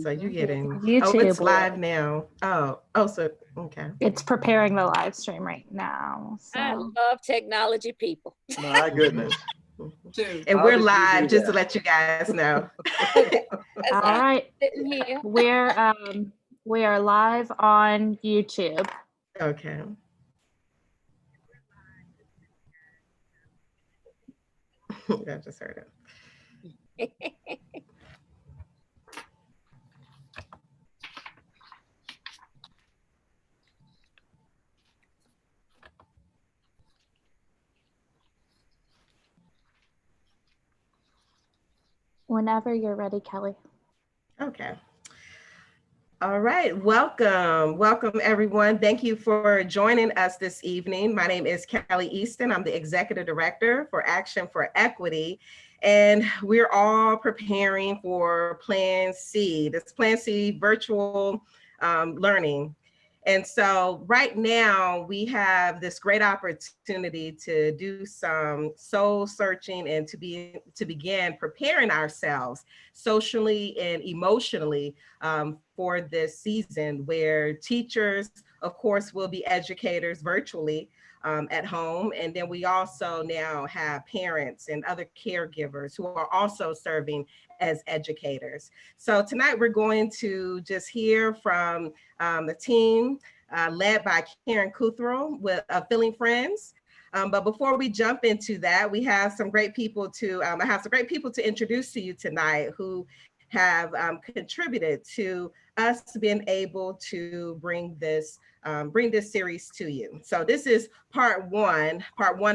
So you're getting, oh, it's YouTube. live now. Oh, so, okay. It's preparing the live stream right now. I So love technology people. My goodness. And How we're did you do live, just to that? let you guys know. As all I'm right, sitting here. we are live on YouTube. Okay. I just heard it. Whenever you're ready, Kelly. Okay. All right, welcome. Welcome everyone. Thank you for joining us this evening. My name is Kelly Easton. I'm the Executive Director for Action for Equity. And we're all preparing for Plan C, this Plan C virtual learning. And so right now we have this great opportunity to do some soul searching and to begin preparing ourselves socially and emotionally for this season, where teachers, of course, will be educators virtually at home. And then we also now have parents and other caregivers who are also serving as educators. So tonight we're going to just hear from the team led by Karen Kuthrow with Feeling Friends. But before we jump into that, we have some great people to, I have some great people to introduce to you tonight who have contributed to us being able to bring this series to you. So this is part one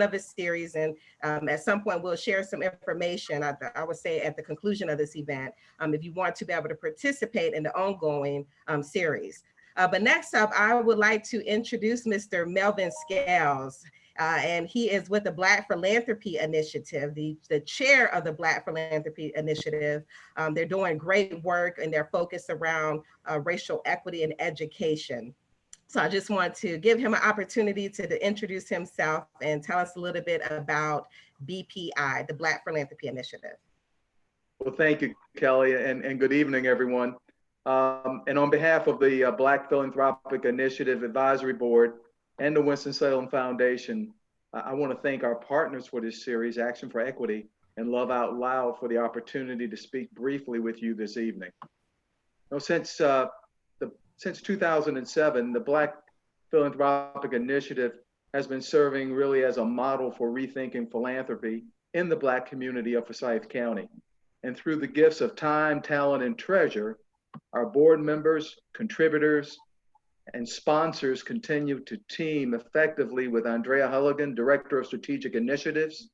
of a series, and at some point we'll share some information, I would say at the conclusion of this event, if you want to be able to participate in the ongoing series. But next up, I would like to introduce Mr. Melvin Scales. And he is with the Black Philanthropy Initiative, the chair of the Black Philanthropy Initiative. They're doing great work and they're focused around racial equity and education. So I just want to give him an opportunity to introduce himself and tell us a little bit about BPI, the Black Philanthropy Initiative. Well, thank you, Kelly, and good evening, everyone. And on behalf of the Black Philanthropic Initiative Advisory Board and the Winston-Salem Foundation, I want to thank our partners for this series, Action for Equity, and Love Out Loud for the opportunity to speak briefly with you this evening. You know, since 2007, the Black Philanthropic Initiative has been serving really as a model for rethinking philanthropy in the Black community of Forsyth County. And through the gifts of time, talent, and treasure, our board members, contributors, and sponsors continue to team effectively with Andrea Hulligan, Director of Strategic Initiatives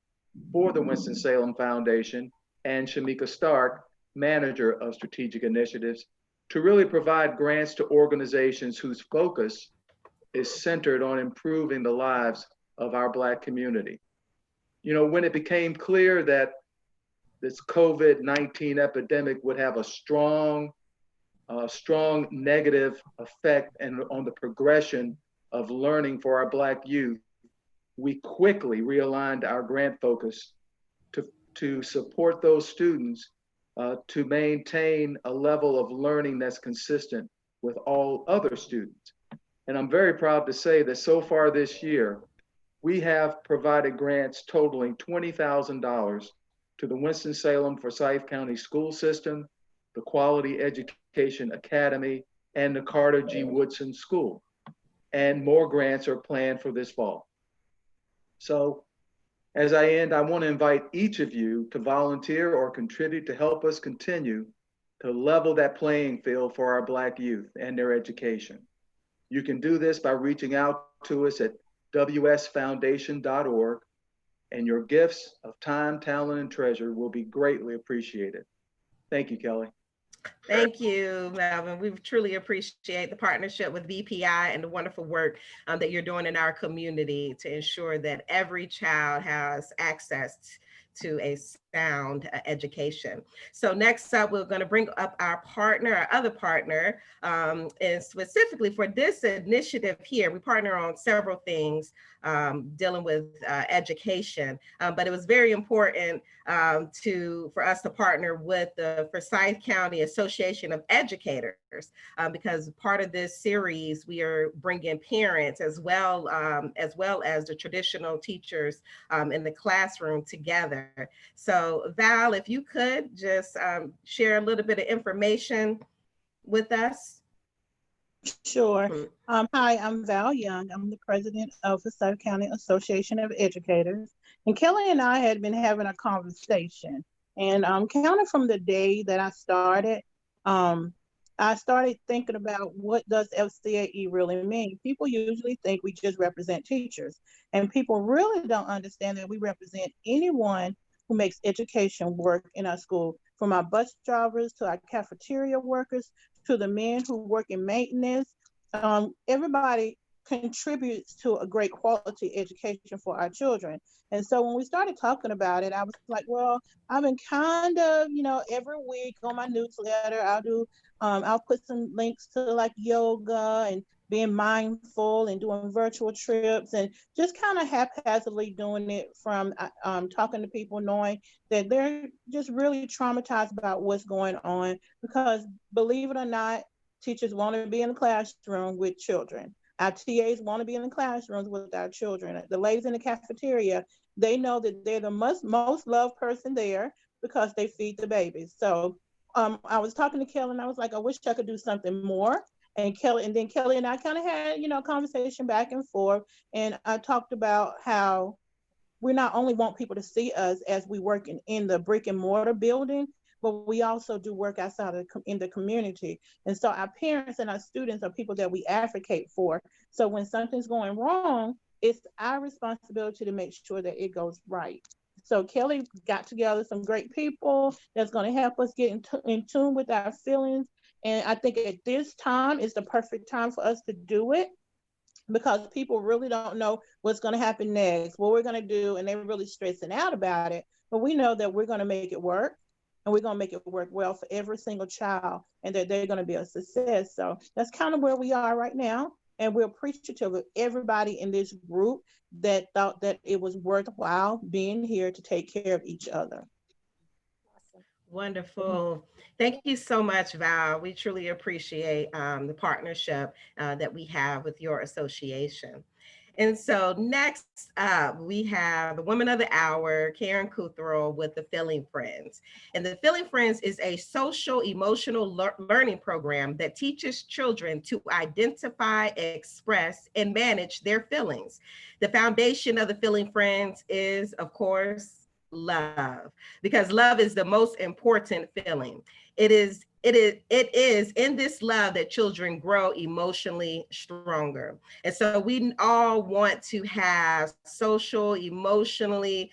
for the Winston-Salem Foundation, and Shamika Stark, Manager of Strategic Initiatives, to really provide grants to organizations whose focus is centered on improving the lives of our Black community. You know, when it became clear that this COVID-19 epidemic would have a strong negative effect on the progression of learning for our Black youth, we quickly realigned our grant focus to support those students to maintain a level of learning that's consistent with all other students. And I'm very proud to say that so far this year, we have provided grants totaling $20,000 to the Winston-Salem Forsyth County School System, the Quality Education Academy, and the Carter G. Woodson School. And more grants are planned for this fall. So as I end, I want to invite each of you to volunteer or contribute to help us continue to level that playing field for our Black youth and their education. You can do this by reaching out to us at wsfoundation.org, and your gifts of time, talent, and treasure will be greatly appreciated. Thank you, Kelly. Thank you, Melvin. We truly appreciate the partnership with BPI and the wonderful work that you're doing in our community to ensure that every child has access to a sound education. So next up, we're going to bring up our other partner, and specifically for this initiative here, we partner on several things dealing with education, but it was very important for us to partner with the Forsyth County Association of Educators, because part of this series we are bringing parents as well as the traditional teachers in the classroom together. So Val, if you could just share a little bit of information with us. Sure. Hi, I'm Val Young. I'm the president of the Forsyth County Association of Educators. And Kelly and I had been having a conversation. And counting from the day that I started thinking about what does FCAE really mean. People usually think we just represent teachers. And people really don't understand that we represent anyone who makes education work in our school, from our bus drivers to our cafeteria workers, to the men who work in maintenance. Everybody contributes to a great quality education for our children. And so when we started talking about it, I was like, well, I've been kind of, every week on my newsletter, I'll put some links to like yoga and being mindful and doing virtual trips, and just kind of haphazardly doing it from talking to people, knowing that they're just really traumatized about what's going on, because believe it or not, teachers want to be in the classroom with children. Our TAs want to be in the classrooms with our children. The ladies in the cafeteria, they know that they're the most loved person there because they feed the babies. So I was talking to Kelly and I was like, I wish I could do something more. And then Kelly and I kind of had, a conversation back and forth. And I talked about how we not only want people to see us as we work in the brick and mortar building, but we also do work outside in the community. And so our parents and our students are people that we advocate for. So when something's going wrong, it's our responsibility to make sure that it goes right. So Kelly got together some great people that's going to help us get in tune with our feelings. And I think at this time is the perfect time for us to do it, because people really don't know what's going to happen next, what we're going to do, and they're really stressing out about it. But we know that we're going to make it work, and we're going to make it work well for every single child, and that they're going to be a success. So that's kind of where we are right now. And we're appreciative of everybody in this group that thought that it was worthwhile being here to take care of each other. Wonderful. Thank you so much, Val. We truly appreciate the partnership that we have with your association. And so next up, we have the Woman of the Hour, Karen Kuthrow with the Feeling Friends. And the Feeling Friends is a social emotional learning program that teaches children to identify, express, and manage their feelings. The foundation of the Feeling Friends is, of course, love, because love is the most important feeling. It is in this love that children grow emotionally stronger. And so we all want to have social, emotionally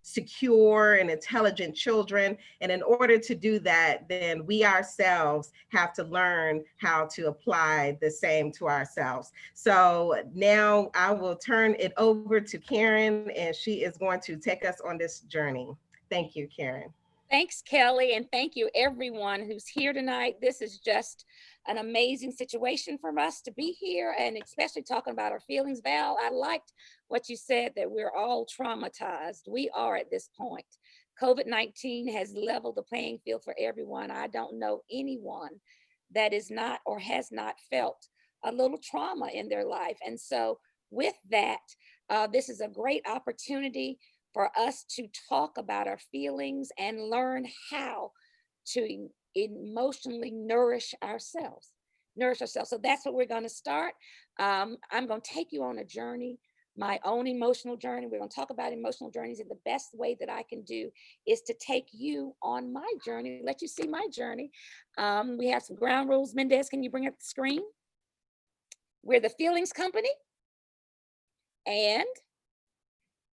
secure and intelligent children. And in order to do that, then we ourselves have to learn how to apply the same to ourselves. So now I will turn it over to Karen, and she is going to take us on this journey. Thank you, Karen. Thanks, Kelly, and thank you everyone who's here tonight. This is just an amazing situation for us to be here, and especially talking about our feelings. Val, I liked what you said, that we're all traumatized. We are at this point. COVID-19 has leveled the playing field for everyone. I don't know anyone that is not or has not felt a little trauma in their life. And so with that, this is a great opportunity for us to talk about our feelings and learn how to emotionally nourish ourselves. So that's what we're going to start. I'm going to take you on a journey, my own emotional journey. We're going to talk about emotional journeys, and the best way that I can do is to take you on my journey, let you see my journey. We have some ground rules. Mendez, can you bring up the screen? We're the Feelings Company, and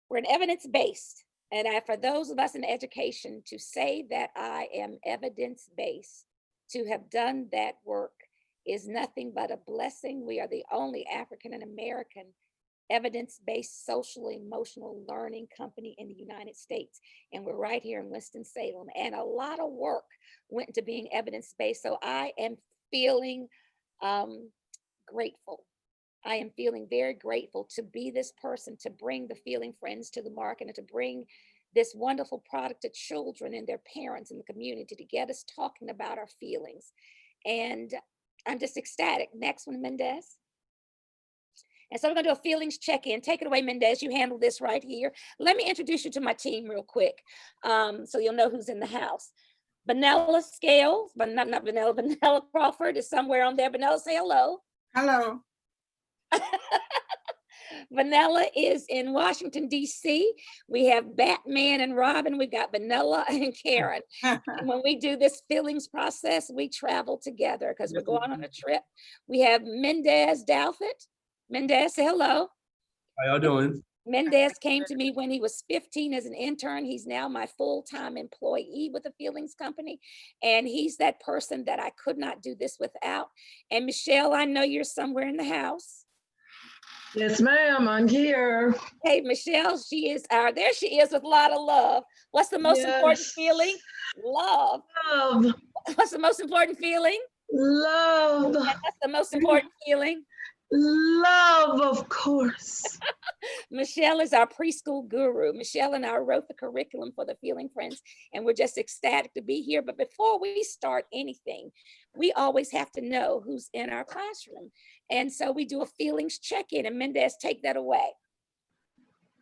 we're an evidence-based. And for those of us in education, to say that I am evidence-based, to have done that work is nothing but a blessing. We are the only African and American evidence-based social emotional learning company in the United States. And we're right here in Winston-Salem. And a lot of work went into being evidence-based. So I am feeling grateful. I am feeling very grateful to be this person, to bring the Feeling Friends to the market and to bring this wonderful product to children and their parents and the community to get us talking about our feelings. And I'm just ecstatic. Next one, Mendez. And so we're gonna do a feelings check-in. Take it away, Mendez. You handle this right here. Let me introduce you to my team real quick, so you'll know who's in the house. Vanilla Scales, but not Vanilla. Vanilla Crawford is somewhere on there. Vanilla, say hello. Hello. Vanilla is in Washington, D.C. We have Batman and Robin. We've got Vanilla and Karen. And when we do this feelings process, we travel together because we're going on a trip. We have Mendez Douthat. Mendez, say hello. How y'all doing? Mendez came to me when he was 15 as an intern. He's now my full-time employee with the Feelings Company. And he's that person that I could not do this without. And Michelle, I know you're somewhere in the house. Yes, ma'am, I'm here. Hey, Michelle, she is there she is with a lot of love. What's the most important Yes. feeling? Love. Love, What's the most important feeling? love, And what's the most important feeling? love, of course. Michelle is our preschool guru. Michelle and I wrote the curriculum for the Feeling Friends, and we're just ecstatic to be here. But before we start anything, we always have to know who's in our classroom. And so we do a feelings check-in, and Mendez, take that away.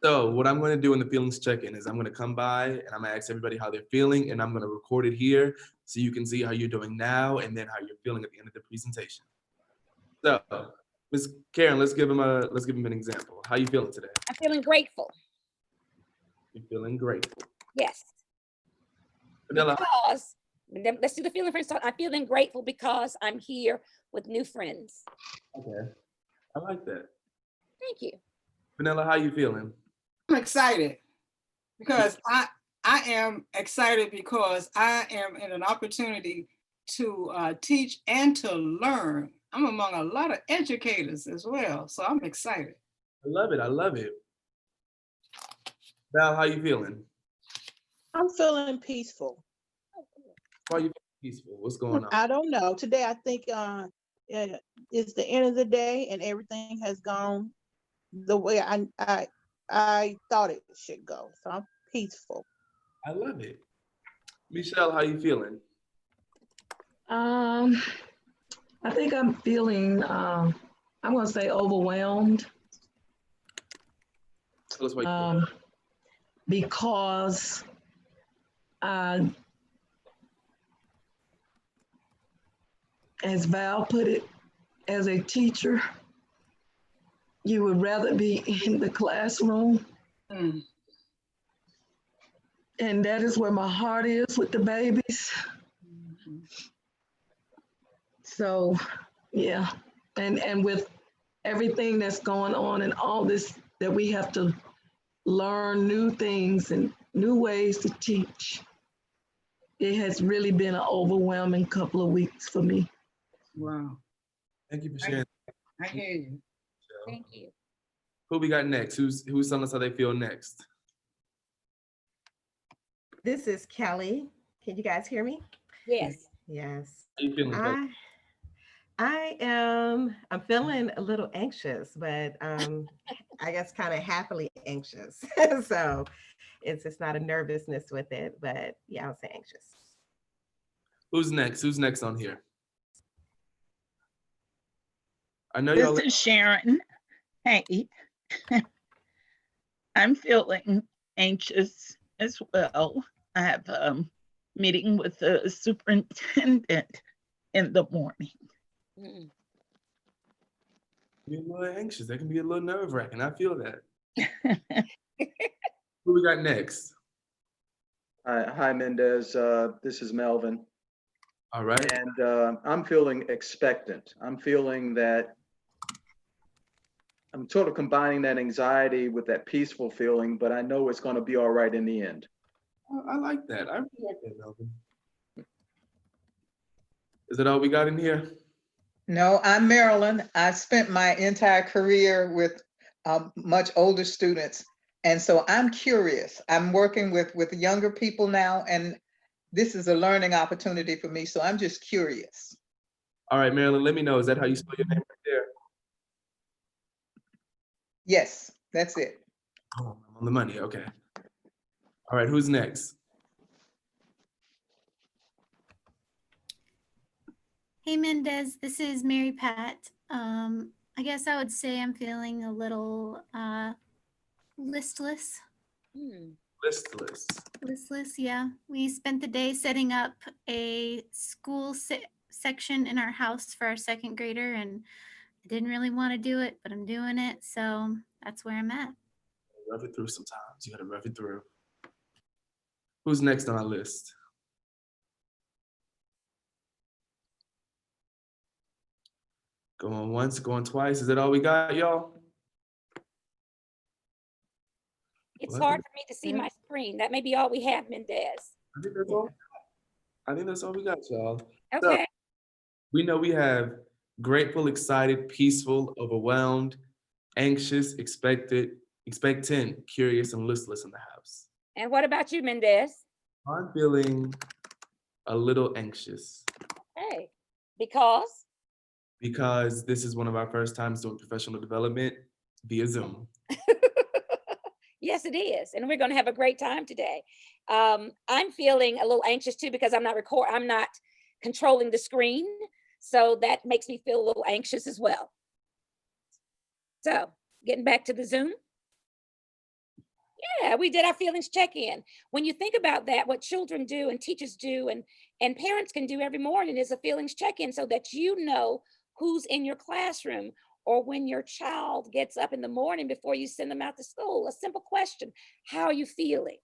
So what I'm going to do in the feelings check-in is I'm going to come by and I'm going to ask everybody how they're feeling, and I'm going to record it here so you can see how you're doing now and then how you're feeling at the end of the presentation. So, Ms. Karen, let's give him an example. How you feeling today? I'm feeling grateful. You're feeling grateful. Yes. Vanilla, Because, let's do the Feeling Friends talk. I'm feeling grateful because I'm here with new friends. okay. I like that. Thank you. Vanilla, how you feeling? I'm excited because I am excited because I am in an opportunity to teach and to learn. I'm among a lot of educators as well, so I'm excited. I love it. I love it. Val, how you feeling? I'm feeling peaceful. Why you feeling peaceful? What's going on? I don't know. Today, I think it's the end of the day and everything has gone the way I thought it should go. So I'm peaceful. I love it. Michelle, how you feeling? I think I'm feeling, I'm gonna say overwhelmed, Tell us why you feeling. because as Val put it, as a teacher, you would rather be in the classroom. Mm. And that is where my heart is with the babies. Mhm. So, yeah, and with everything that's going on and all this, that we have to learn new things and new ways to teach, it has really been an overwhelming couple of weeks for me. Wow, Thank you for sharing. I hear you. Thank you. Who we got next? Who's telling us how they feel next? This is Kelly. Can you guys hear me? Yes. Yes. How you feeling, Kelly? I'm feeling a little anxious, but I guess kind of happily anxious. So it's not a nervousness with it, but yeah, I'll say anxious. Who's next? Who's next on here? I know y'all. This is Sharon. Hey, I'm feeling anxious as well. I have a meeting with the superintendent in the morning. Mm. You're a little anxious. That can be a little nerve-wracking. I feel that. Who we got next? Hi, Mendez. This is Melvin. All right. And I'm feeling expectant. I'm feeling that I'm sort of combining that anxiety with that peaceful feeling, but I know it's going to be all right in the end. I like that. I really like that, Melvin. Is that all we got in here? No, I'm Marilyn. I spent my entire career with much older students. And so I'm curious. I'm working with younger people now, and this is a learning opportunity for me. So I'm just curious. All right, Marilyn, let me know. Is that how you spell your name right there? Yes, that's it. Oh, I'm on the money. Okay. All right, who's next? Hey Mendez, this is Mary Pat. I guess I would say I'm feeling a little listless. Listless. Listless, yeah. We spent the day setting up a school section in our house for our second grader, and I didn't really want to do it, but I'm doing it, so that's where I'm at. Rough it through sometimes. You gotta rough it through. Who's next on our list? Going once, going twice. Is that all we got, y'all? It's hard for me to see my screen. That may be all we have, Mendez. I think that's all. I think that's all we got, y'all. Okay. So, we know we have grateful, excited, peaceful, overwhelmed, anxious, expectant, curious, and listless in the house. And what about you, Mendez? I'm feeling a little anxious. Hey, because? Because this is one of our first times doing professional development via Zoom. Yes, it is. And we're going to have a great time today. I'm feeling a little anxious too, because I'm not controlling the screen. So that makes me feel a little anxious as well. So getting back to the Zoom. Yeah, we did our feelings check-in. When you think about that, what children do and teachers do and parents can do every morning is a feelings check-in, so that you know who's in your classroom, or when your child gets up in the morning before you send them out to school. A simple question: how are you feeling?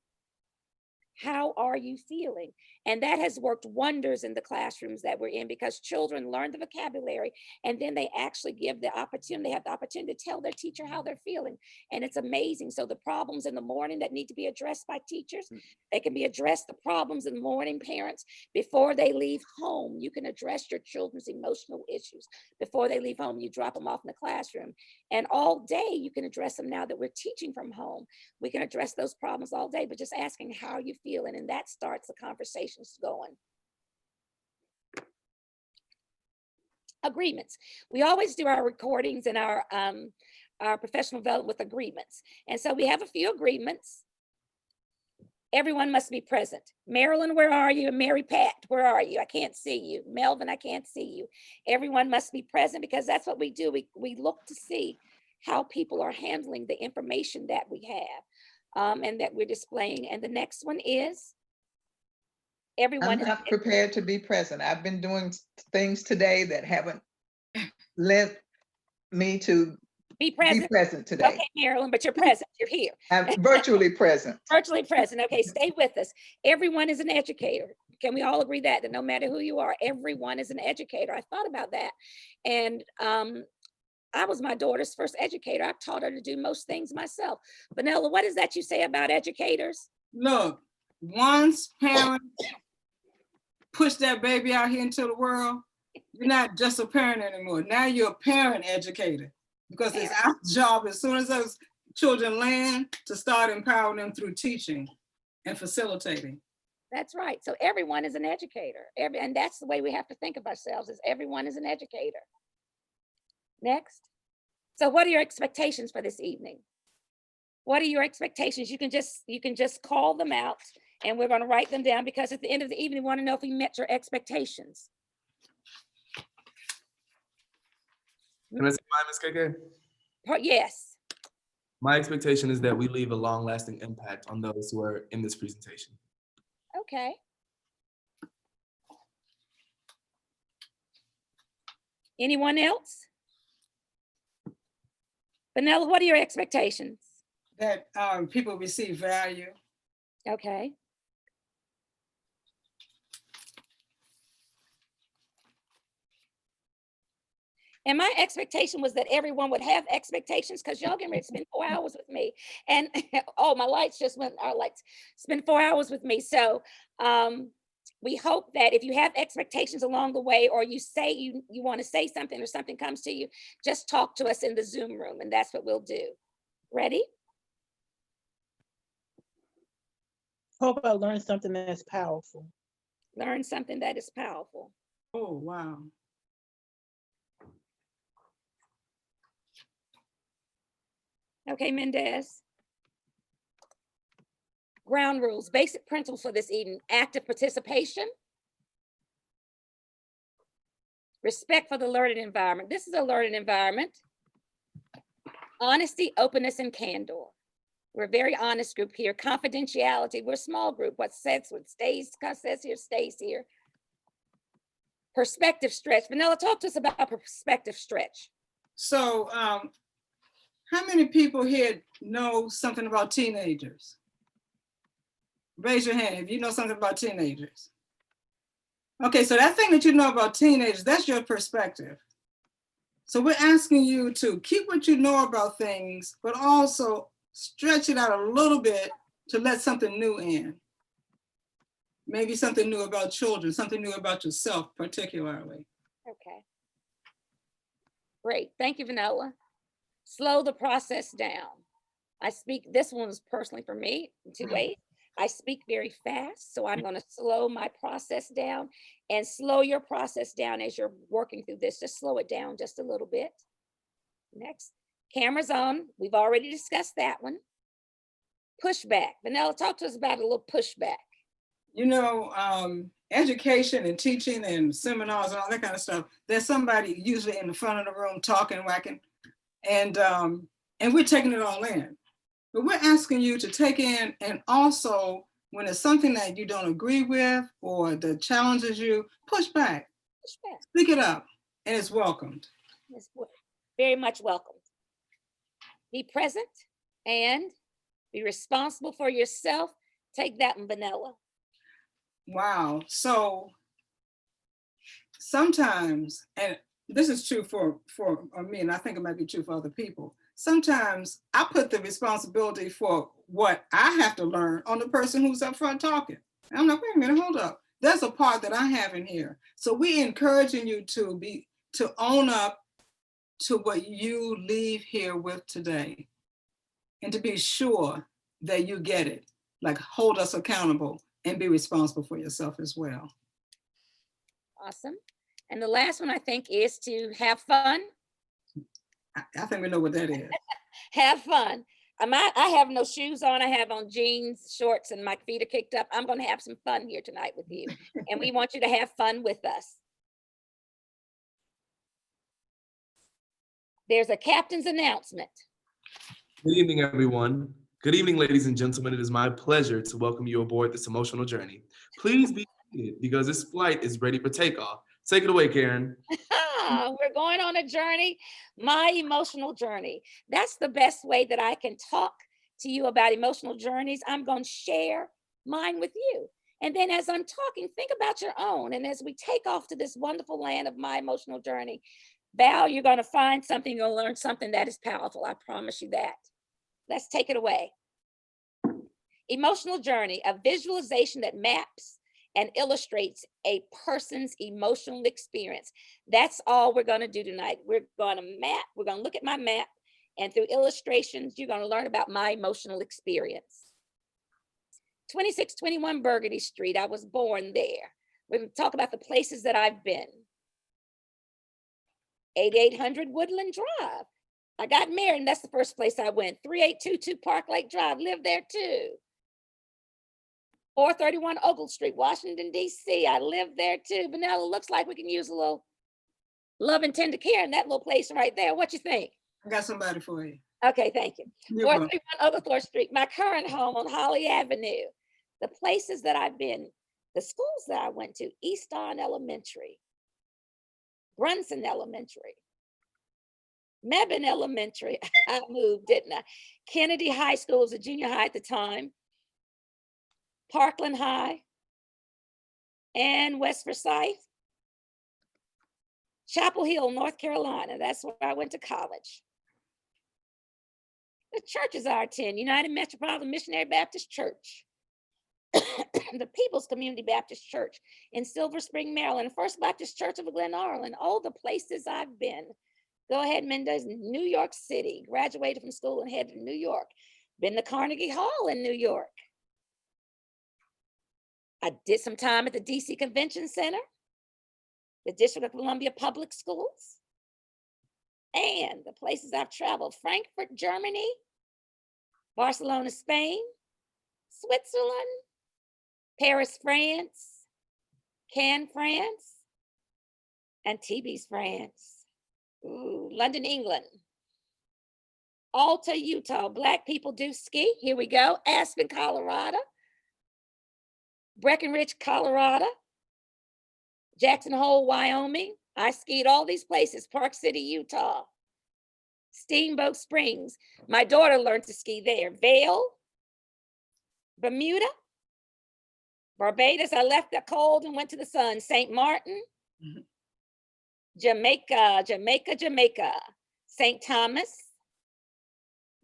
How are you feeling? And that has worked wonders in the classrooms that we're in, because children learn the vocabulary and then they actually have the opportunity to tell their teacher how they're feeling. And it's amazing. So the problems in the morning that need to be addressed by teachers, they can be addressed. The problems in the morning, parents, before they leave home, you can address your children's emotional issues. Before they leave home, you drop them off in the classroom. And all day you can address them. Now that we're teaching from home, we can address those problems all day, but just asking how you feeling, and that starts the conversations going. Agreements. We always do our recordings and our professional development with agreements. And so we have a few agreements. Everyone must be present. Marilyn, where are you? And Mary Pat, where are you? I can't see you. Melvin, I can't see you. Everyone must be present, because that's what we do. We look to see how people are handling the information that we have and that we're displaying. And the next one is everyone. I'm not prepared to be present. I've been doing things today that haven't led me to be present today. Okay, Marilyn, but you're present. You're here. I'm virtually present. Virtually present. Okay, stay with us. Everyone is an educator. Can we all agree that no matter who you are, everyone is an educator? I thought about that. And I was my daughter's first educator. I taught her to do most things myself. Vanilla, what is that you say about educators? Look, once parents push that baby out here into the world, you're not just a parent anymore. Now you're a parent educator, because it's our job as soon as those children land to start empowering them through teaching and facilitating. That's right. So everyone is an educator. And that's the way we have to think of ourselves, is everyone is an educator. Next. So what are your expectations for this evening? What are your expectations? You can just call them out, and we're going to write them down, because at the end of the evening, we want to know if we met your expectations. Can I say mine, Ms. KK? Yes. My expectation is that we leave a long-lasting impact on those who are in this presentation. Okay. Anyone else? Vanilla, what are your expectations? That people receive value. Okay. And my expectation was that everyone would have expectations, because y'all getting ready to spend 4 hours with me. And oh, my lights just went, our lights, spend 4 hours with me. So we hope that if you have expectations along the way, or you say you want to say something, or something comes to you, just talk to us in the Zoom room, and that's what we'll do. Ready? Hope I learned something that's powerful. Learn something that is powerful. Oh, wow. Okay, Mendez. Ground rules, basic principles for this evening: active participation, respect for the learning environment. This is a learning environment. Honesty, openness, and candor. We're a very honest group here. Confidentiality, we're a small group. What says what stays here stays here. Perspective stretch. Vanilla, talk to us about perspective stretch. So how many people here know something about teenagers? Raise your hand if you know something about teenagers. Okay, so that thing that you know about teenagers, that's your perspective. So we're asking you to keep what you know about things, but also stretch it out a little bit to let something new in. Maybe something new about children, something new about yourself particularly. Okay. Great, thank you, Vanilla. Slow the process down. This one was personally for me in two ways. I speak very fast, so I'm going to slow my process down, and slow your process down as you're working through this. Just slow it down just a little bit. Next, cameras on. We've already discussed that one. Pushback. Vanilla, talk to us about a little pushback. You know, education and teaching and seminars and all that kind of stuff, there's somebody usually in the front of the room talking, whacking, and we're taking it all in. But we're asking you to take in, and also when it's something that you don't agree with or that challenges you, push back. Push back. Speak it up, and it's welcomed. It's very much welcomed. Be present and be responsible for yourself. Take that one, Vanilla. Wow. So sometimes, and this is true for me, and I think it might be true for other people, sometimes I put the responsibility for what I have to learn on the person who's up front talking. And I'm like, wait a minute, hold up. There's a part that I have in here. So we're encouraging you to own up to what you leave here with today, and to be sure that you get it. Like, hold us accountable and be responsible for yourself as well. Awesome. And the last one, I think, is to have fun. I think we know what that is. Have fun. I have no shoes on. I have on jeans, shorts, and my feet are kicked up. I'm going to have some fun here tonight with you. And we want you to have fun with us. There's a captain's announcement. Good evening, everyone. Good evening, ladies and gentlemen. It is my pleasure to welcome you aboard this emotional journey. Please be seated because this flight is ready for takeoff. Take it away, Karen. We're going on a journey, my emotional journey. That's the best way that I can talk to you about emotional journeys. I'm going to share mine with you. And then as I'm talking, think about your own. And as we take off to this wonderful land of my emotional journey, Val, you're going to find something, you'll learn something that is powerful. I promise you that. Let's take it away. Emotional journey, a visualization that maps and illustrates a person's emotional experience. That's all we're going to do tonight. We're going to look at my map, and through illustrations, you're going to learn about my emotional experience. 2621 Burgundy Street, I was born there. We're going to talk about the places that I've been. 8800 Woodland Drive. I got married, and that's the first place I went. 3822 Park Lake Drive, lived there too. 431 Ogle Street, Washington, D.C. I lived there too. Vanilla, looks like we can use a little love and tender care in that little place right there. What you think? I got somebody for you. Okay, thank you. You're 431 Oglethorpe Street, my current home on Holly Avenue. The places that I've been, the schools that I went to: East On Elementary, Brunson Elementary, Mebane Elementary. I moved, didn't I? Kennedy High School was a junior high at the time. Parkland High and West Forsyth. Chapel Hill, North Carolina. That's where I went to college. The churches I attend: United Metropolitan Missionary Baptist Church, the People's Community Baptist Church in Silver Spring, Maryland, First Baptist Church of Glen Arlen. All the places I've been. Go ahead, Mendez. New York City. Graduated from school and headed to New York. Been to Carnegie Hall in New York. I did some time at the DC Convention Center, the District of Columbia Public Schools, and the places I've traveled: Frankfurt, Germany, Barcelona, Spain, Switzerland, Paris, France, Cannes, France, and Tibes, France. Ooh, London, England. Alta, Utah. Black people do ski. Here we go. Aspen, Colorado. Breckenridge, Colorado. Jackson Hole, Wyoming. I skied all these places. Park City, Utah. Steamboat Springs. My daughter learned to ski there. Vail, Bermuda, Barbados. I left the cold and went to the sun. St. Martin, Jamaica, St. Thomas,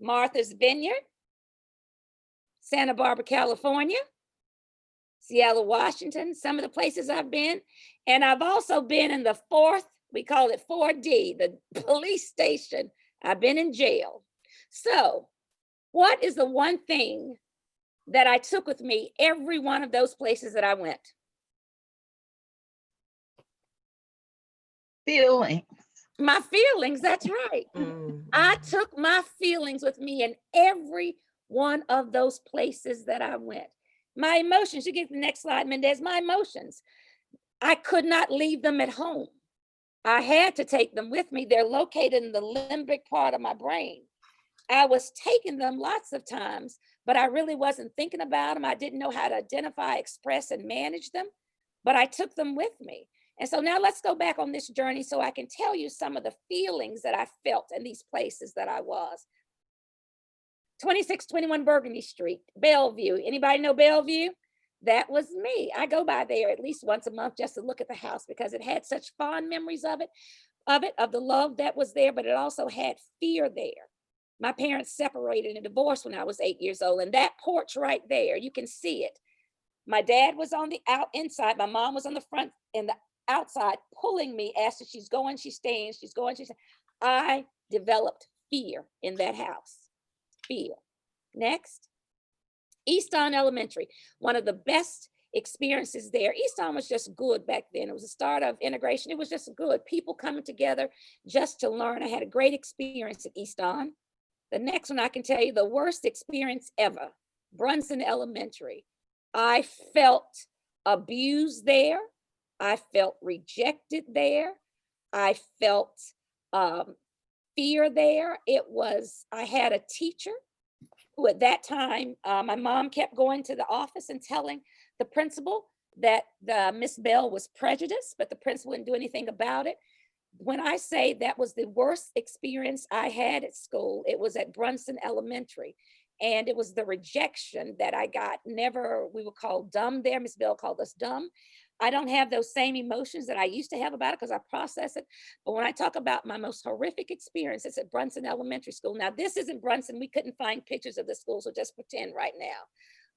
Martha's Vineyard, Santa Barbara, California, Seattle, Washington, some of the places I've been. And I've also been in the we call it 4D, the police station. I've been in jail. So what is the one thing that I took with me every one of those places that I went? Feelings. My feelings, that's right. I took my feelings with me in every one of those places that I went. My emotions, you get the next slide, Mendez. My emotions, I could not leave them at home. I had to take them with me. They're located in the limbic part of my brain. I was taking them lots of times, but I really wasn't thinking about them. I didn't know how to identify, express, and manage them, but I took them with me. And so now let's go back on this journey so I can tell you some of the feelings that I felt in these places that I was. 2621 Burgundy Street, Bellevue. Anybody know Bellevue? That was me. I go by there at least once a month just to look at the house because it had such fond memories of the love that was there, but it also had fear there. My parents separated and divorced when I was 8 years old, and that porch right there, you can see it. My dad was on the inside, my mom was on the front and the outside pulling me as she's going, she's staying, she's going, she's staying. I developed fear in that house. Fear. Next. Easton Elementary, one of the best experiences there. Easton was just good back then. It was the start of integration. It was just good. People coming together just to learn. I had a great experience at Easton. The next one I can tell you, the worst experience ever, Brunson Elementary. I felt abused there. I felt rejected there. I felt fear there. I had a teacher who at that time, my mom kept going to the office and telling the principal that Miss Bell was prejudiced, but the principal didn't do anything about it. When I say that was the worst experience I had at school, it was at Brunson Elementary. And it was the rejection that I got. We were called dumb there. Miss Bell called us dumb. I don't have those same emotions that I used to have about it because I process it. But when I talk about my most horrific experience, it's at Brunson Elementary School. Now, this isn't Brunson. We couldn't find pictures of the school, so just pretend right now.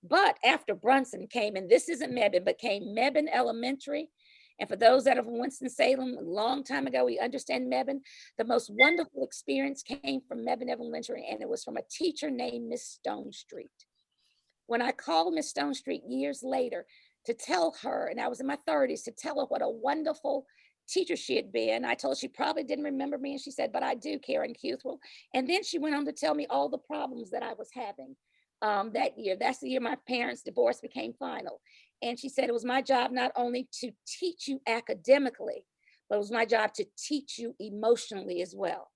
But after Brunson came, and this isn't Mebane, but came Mebane Elementary. And for those that are from Winston-Salem, a long time ago, we understand Mebane. The most wonderful experience came from Mebane Elementary, and it was from a teacher named Miss Stonestreet. When I called Miss Stonestreet years later to tell her, and I was in my 30s, to tell her what a wonderful teacher she had been, I told her she probably didn't remember me, and she said, but I do, Karen Cuthwell. And then she went on to tell me all the problems that I was having that year. That's the year my parents' divorce became final. And she said, it was my job not only to teach you academically, but it was my job to teach you emotionally as well.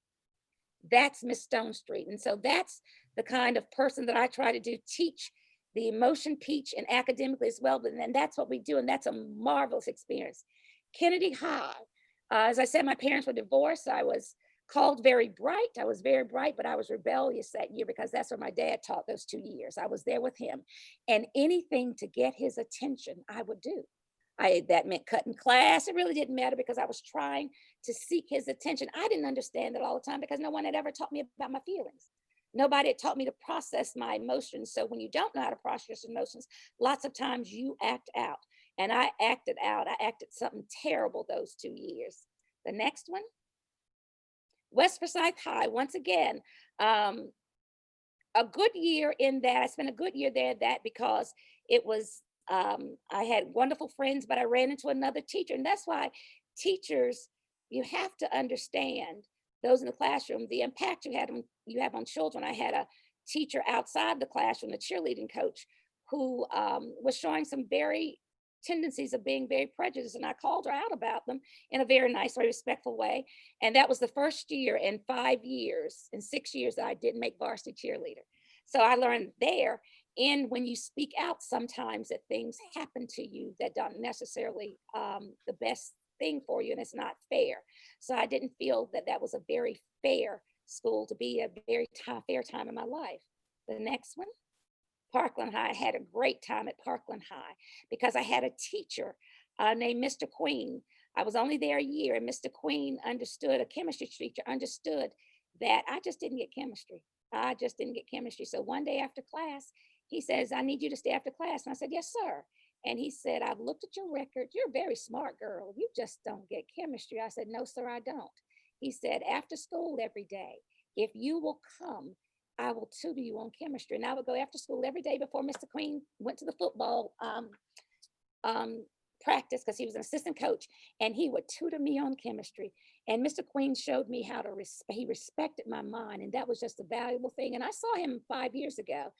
That's Miss Stonestreet. And so that's the kind of person that I try to do, teach the emotion piece and academically as well. But then that's what we do. And that's a marvelous experience. Kennedy High. As I said, my parents were divorced. I was called very bright. I was very bright, but I was rebellious that year because that's what my dad taught those 2 years. I was there with him. And anything to get his attention, I would do. That meant cutting class. It really didn't matter because I was trying to seek his attention. I didn't understand it all the time because no one had ever taught me about my feelings. Nobody had taught me to process my emotions. So when you don't know how to process emotions, lots of times you act out. And I acted out. I acted something terrible those 2 years. The next one, West Forsyth High, once again, a good year in that. I spent a good year there because it was, I had wonderful friends, but I ran into another teacher. And that's why teachers, you have to understand, those in the classroom, the impact you have on children. I had a teacher outside the classroom, the cheerleading coach, who was showing some very tendencies of being very prejudiced. And I called her out about them in a very nice, very respectful way. And that was the first year in 5 years, in 6 years, that I didn't make varsity cheerleader. So I learned there, and when you speak out, sometimes that things happen to you that don't necessarily the best thing for you, and it's not fair. So I didn't feel that that was a very fair school to be, a very fair time in my life. The next one, Parkland High. I had a great time at Parkland High because I had a teacher named Mr. Queen. I was only there a year, and Mr. Queen understood, a chemistry teacher understood that I just didn't get chemistry. I just didn't get chemistry. So one day after class, he says, I need you to stay after class. And I said, yes, sir. And he said, I've looked at your record. You're a very smart girl. You just don't get chemistry. I said, no, sir, I don't. He said, after school every day, if you will come, I will tutor you on chemistry. And I would go after school every day before Mr. Queen went to the football practice, because he was an assistant coach, and he would tutor me on chemistry. And Mr. Queen showed me how to he respected my mind, and that was just a valuable thing. And I saw him 5 years ago,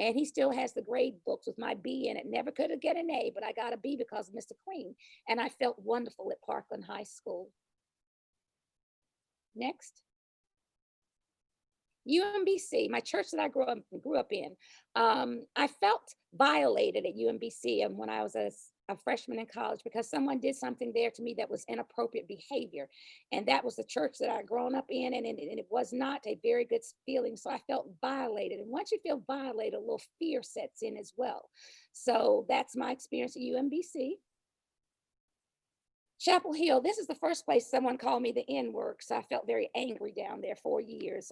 and he still has the grade books with my B in it. Never could have get an A, but I got a B because of Mr. Queen, and I felt wonderful at Parkland High School. Next. UMBC, my church that I grew up in. I felt violated at UMBC and when I was a freshman in college, because someone did something there to me that was inappropriate behavior. And that was the church that I'd grown up in, and it was not a very good feeling. So I felt violated. And once you feel violated, a little fear sets in as well. So that's my experience at UMBC. Chapel Hill, this is the first place someone called me the N-word, so I felt very angry down there 4 years.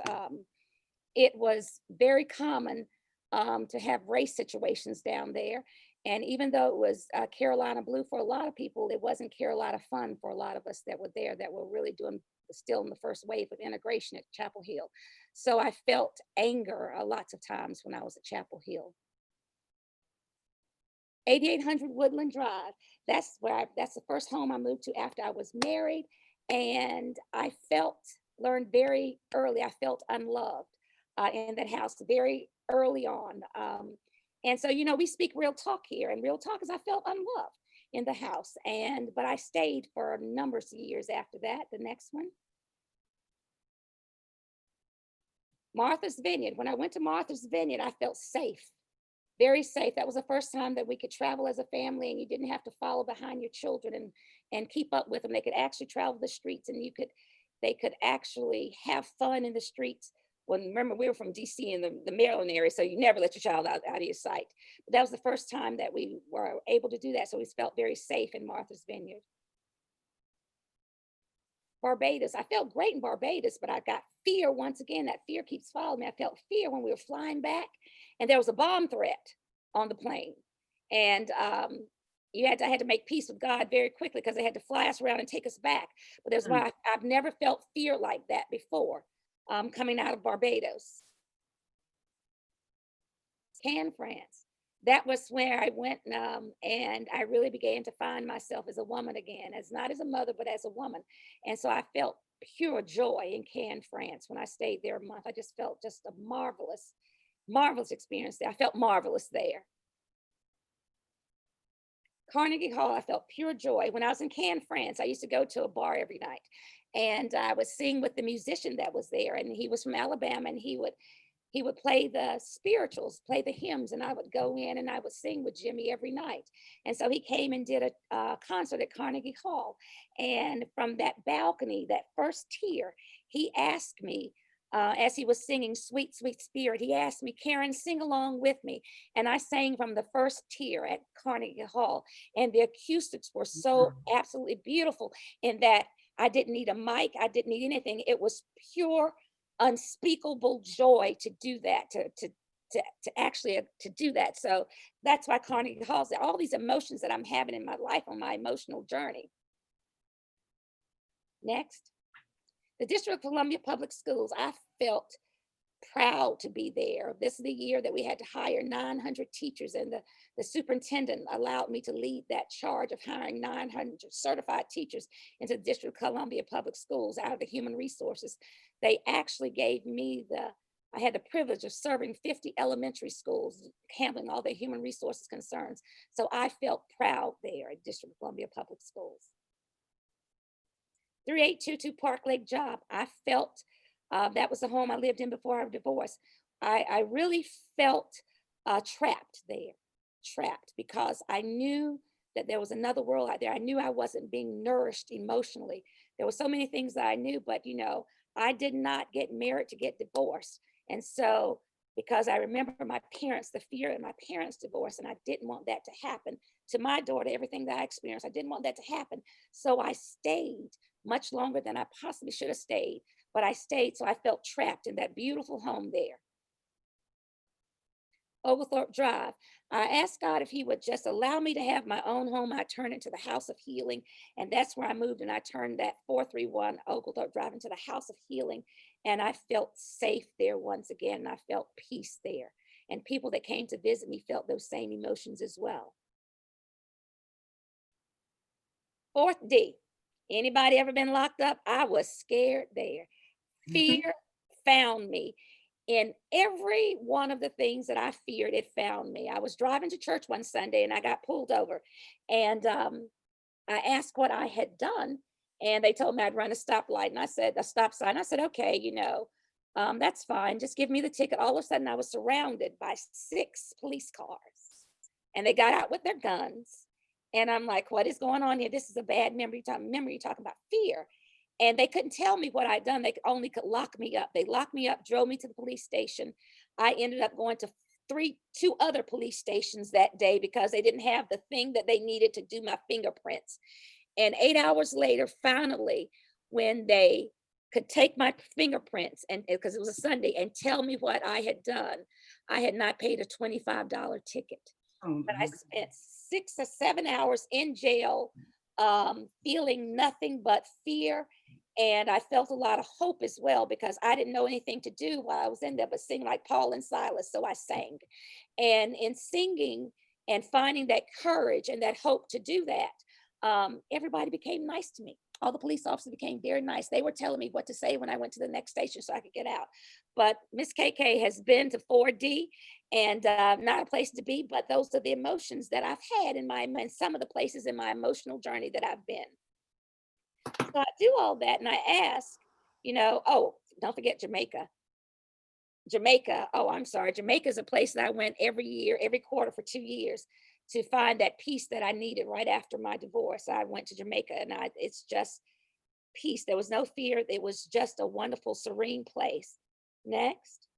It was very common to have race situations down there. And even though it was Carolina blue for a lot of people, it wasn't Carolina fun for a lot of us that were there, that were really still in the first wave of integration at Chapel Hill. So I felt anger lots of times when I was at Chapel Hill. 8800 Woodland Drive. That's the first home I moved to after I was married. And I learned very early, I felt unloved in that house very early on. And so, we speak real talk here, and real talk is I felt unloved in the house. But I stayed for numbers of years after that. The next one. Martha's Vineyard. When I went to Martha's Vineyard, I felt safe. Very safe. That was the first time that we could travel as a family, and you didn't have to follow behind your children and keep up with them. They could actually travel the streets, and they could actually have fun in the streets. Well, remember, we were from DC in the Maryland area, so you never let your child out of your sight. But that was the first time that we were able to do that, so we felt very safe in Martha's Vineyard. Barbados. I felt great in Barbados, but I got fear once again. That fear keeps following me. I felt fear when we were flying back, and there was a bomb threat on the plane. And I had to make peace with God very quickly, because they had to fly us around and take us back. But that's why I've never felt fear like that before, coming out of Barbados. Cannes, France. That was where I went, and I really began to find myself as a woman again, not as a mother, but as a woman. And so I felt pure joy in Cannes, France when I stayed there a month. I just felt just a marvelous, marvelous experience there. I felt marvelous there. Carnegie Hall, I felt pure joy. When I was in Cannes, France, I used to go to a bar every night, and I would sing with the musician that was there, and he was from Alabama, and he would play the spirituals, play the hymns, and I would go in and I would sing with Jimmy every night. And so he came and did a concert at Carnegie Hall, and from that balcony, that first tier, he asked me, as he was singing Sweet, Sweet Spirit, he asked me, Karen, sing along with me. And I sang from the first tier at Carnegie Hall. And the acoustics were so absolutely beautiful in that I didn't need a mic. I didn't need anything. It was pure, unspeakable joy to do that, to do that. So that's why Carnegie Hall is all these emotions that I'm having in my life on my emotional journey. Next. The District of Columbia Public Schools, I felt proud to be there. This is the year that we had to hire 900 teachers, and the superintendent allowed me to lead that charge of hiring 900 certified teachers into the District of Columbia Public Schools out of the human resources. They actually gave me I had the privilege of serving 50 elementary schools, handling all their human resources concerns. So I felt proud there at District of Columbia Public Schools. 3822 Park Lake job, I felt that was the home I lived in before our divorce. I really felt trapped there, trapped, because I knew that there was another world out there. I knew I wasn't being nourished emotionally. There were so many things that I knew, but I did not get married to get divorced. And so, because I remember my parents, the fear of my parents' divorce, and I didn't want that to happen to my daughter, everything that I experienced, I didn't want that to happen. So I stayed much longer than I possibly should have stayed. But I stayed, so I felt trapped in that beautiful home there. Oglethorpe Drive. I asked God if he would just allow me to have my own home. I turned it to the House of Healing, and that's where I moved, and I turned that 431 Oglethorpe Drive into the House of Healing, and I felt safe there once again, and I felt peace there. And people that came to visit me felt those same emotions as well. 4th D. Anybody ever been locked up? I was scared there. Fear found me. In every one of the things that I feared, it found me. I was driving to church one Sunday and I got pulled over, and I asked what I had done, and they told me I'd run a stoplight, and I said, a stop sign. I said, okay, that's fine. Just give me the ticket. All of a sudden I was surrounded by 6 police cars, and they got out with their guns. And I'm like, what is going on here? This is a bad memory. You're talking about fear. And they couldn't tell me what I'd done. They could lock me up. They locked me up, drove me to the police station. I ended up going to 2 other police stations that day because they didn't have the thing that they needed to do my fingerprints. And 8 hours later, finally, when they could take my fingerprints, and because it was a Sunday, and tell me what I had done, I had not paid a $25 ticket. But I spent 6 or 7 hours in jail, feeling nothing but fear. And I felt a lot of hope as well, because I didn't know anything to do while I was in there but sing like Paul and Silas. So I sang. And in singing and finding that courage and that hope to do that, everybody became nice to me. All the police officers became very nice. They were telling me what to say when I went to the next station so I could get out. But Miss KK has been to 4D, and not a place to be, but those are the emotions that I've had in some of the places in my emotional journey that I've been. So I do all that, and I ask, oh, don't forget Jamaica. Jamaica is a place that I went every year, every quarter for 2 years to find that peace that I needed right after my divorce. I went to Jamaica, and it's just peace. There was no fear. It was just a wonderful, serene place. Next.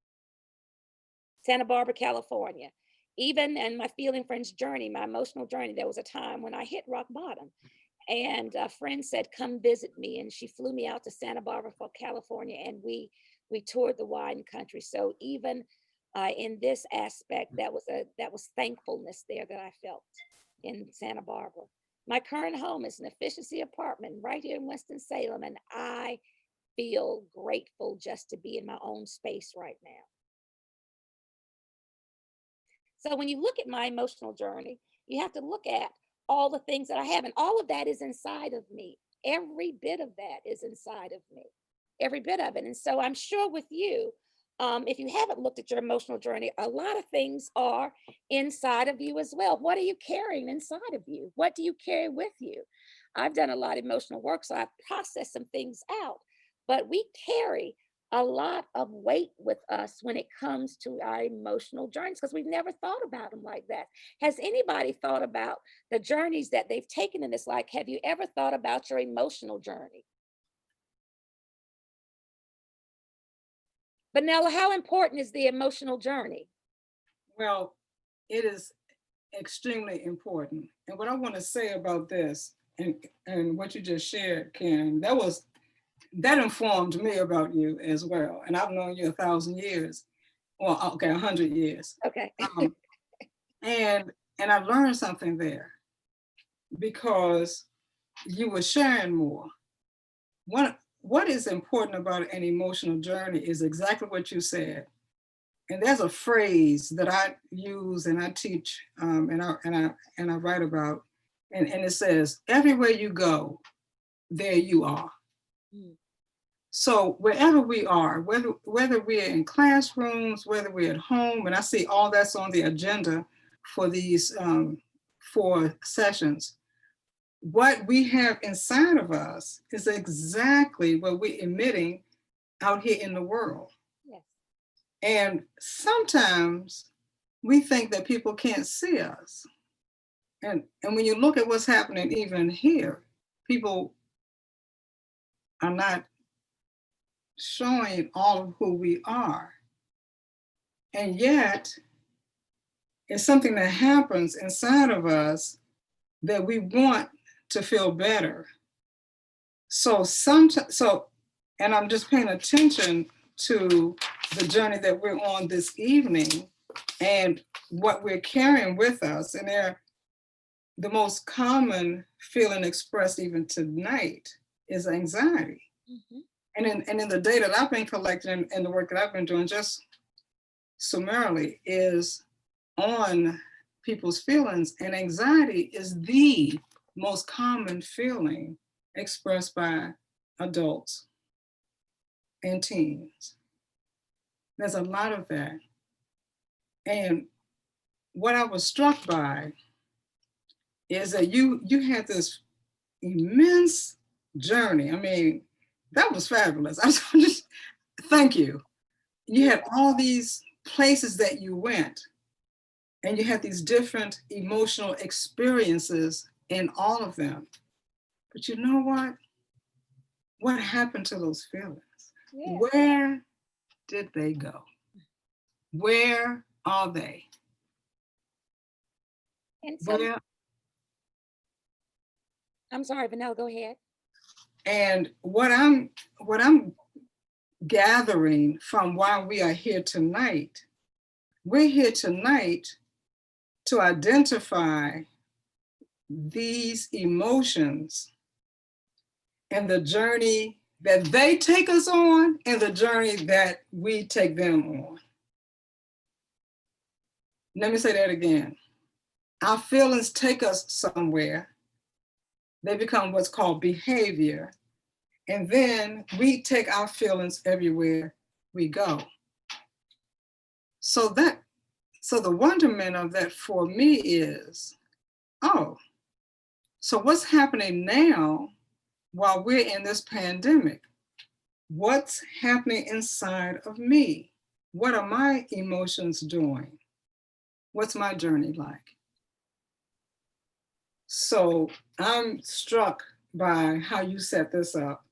Santa Barbara, California. Even in my Feeling Friends journey, my emotional journey, there was a time when I hit rock bottom. And a friend said, come visit me. And she flew me out to Santa Barbara, California, and we toured the wine country. So even in this aspect, that was thankfulness there that I felt in Santa Barbara. My current home is an efficiency apartment right here in Winston-Salem, and I feel grateful just to be in my own space right now. So when you look at my emotional journey, you have to look at all the things that I have, and all of that is inside of me. Every bit of that is inside of me, every bit of it. And so I'm sure with you, if you haven't looked at your emotional journey, a lot of things are inside of you as well. What are you carrying inside of you? What do you carry with you? I've done a lot of emotional work, so I've processed some things out, but we carry a lot of weight with us when it comes to our emotional journeys, because we've never thought about them like that. Has anybody thought about the journeys that they've taken in this life? Have you ever thought about your emotional journey? Vanilla, how important is the emotional journey? Well, it is extremely important. And what I want to say about this and what you just shared, Karen, that informed me about you as well. And I've known you 1,000 years. Well, okay, 100 years. Okay. And I learned something there because you were sharing more. what is important about an emotional journey is exactly what you said. And there's a phrase that I use and I teach and I write about, and it says, everywhere you go, there you are. Mm. So wherever we are, whether we're in classrooms, whether we're at home, and I see all that's on the agenda for these 4 sessions, what we have inside of us is exactly what we're emitting out here in the world. Yes. And sometimes we think that people can't see us. And when you look at what's happening even here, people are not showing all of who we are. And yet, it's something that happens inside of us that we want to feel better. So and I'm just paying attention to the journey that we're on this evening and what we're carrying with us. And the most common feeling expressed even tonight is anxiety. Mm-hmm. And in the data that I've been collecting and the work that I've been doing just summarily is on people's feelings, and anxiety is the most common feeling expressed by adults and teens. There's a lot of that. And what I was struck by is that you had this immense journey. I mean, that was fabulous. I just thank you. You had all these places that you went, and you had these different emotional experiences in all of them. But you know what? What happened to those feelings? Yeah. Where did they go? Where are they? And so, I'm sorry, Vanilla, go ahead. And what I'm gathering from why we are here tonight, we're here tonight to identify these emotions and the journey that they take us on and the journey that we take them on. Let me say that again. Our feelings take us somewhere. They become what's called behavior. And then we take our feelings everywhere we go. So the wonderment of that for me is, oh, so what's happening now while we're in this pandemic? What's happening inside of me? What are my emotions doing? What's my journey like? So I'm struck by how you set this up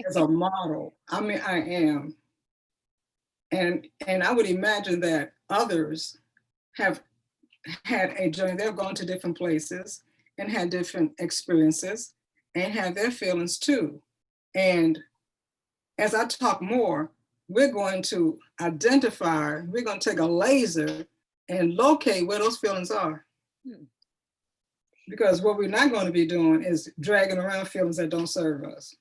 as a model. I mean, I am. And I would imagine that others have had a journey. They've gone to different places and had different experiences and had their feelings too. And as I talk more, we're going to identify, we're going to take a laser and locate where those feelings are. Because what we're not going to be doing is dragging around feelings that don't serve us.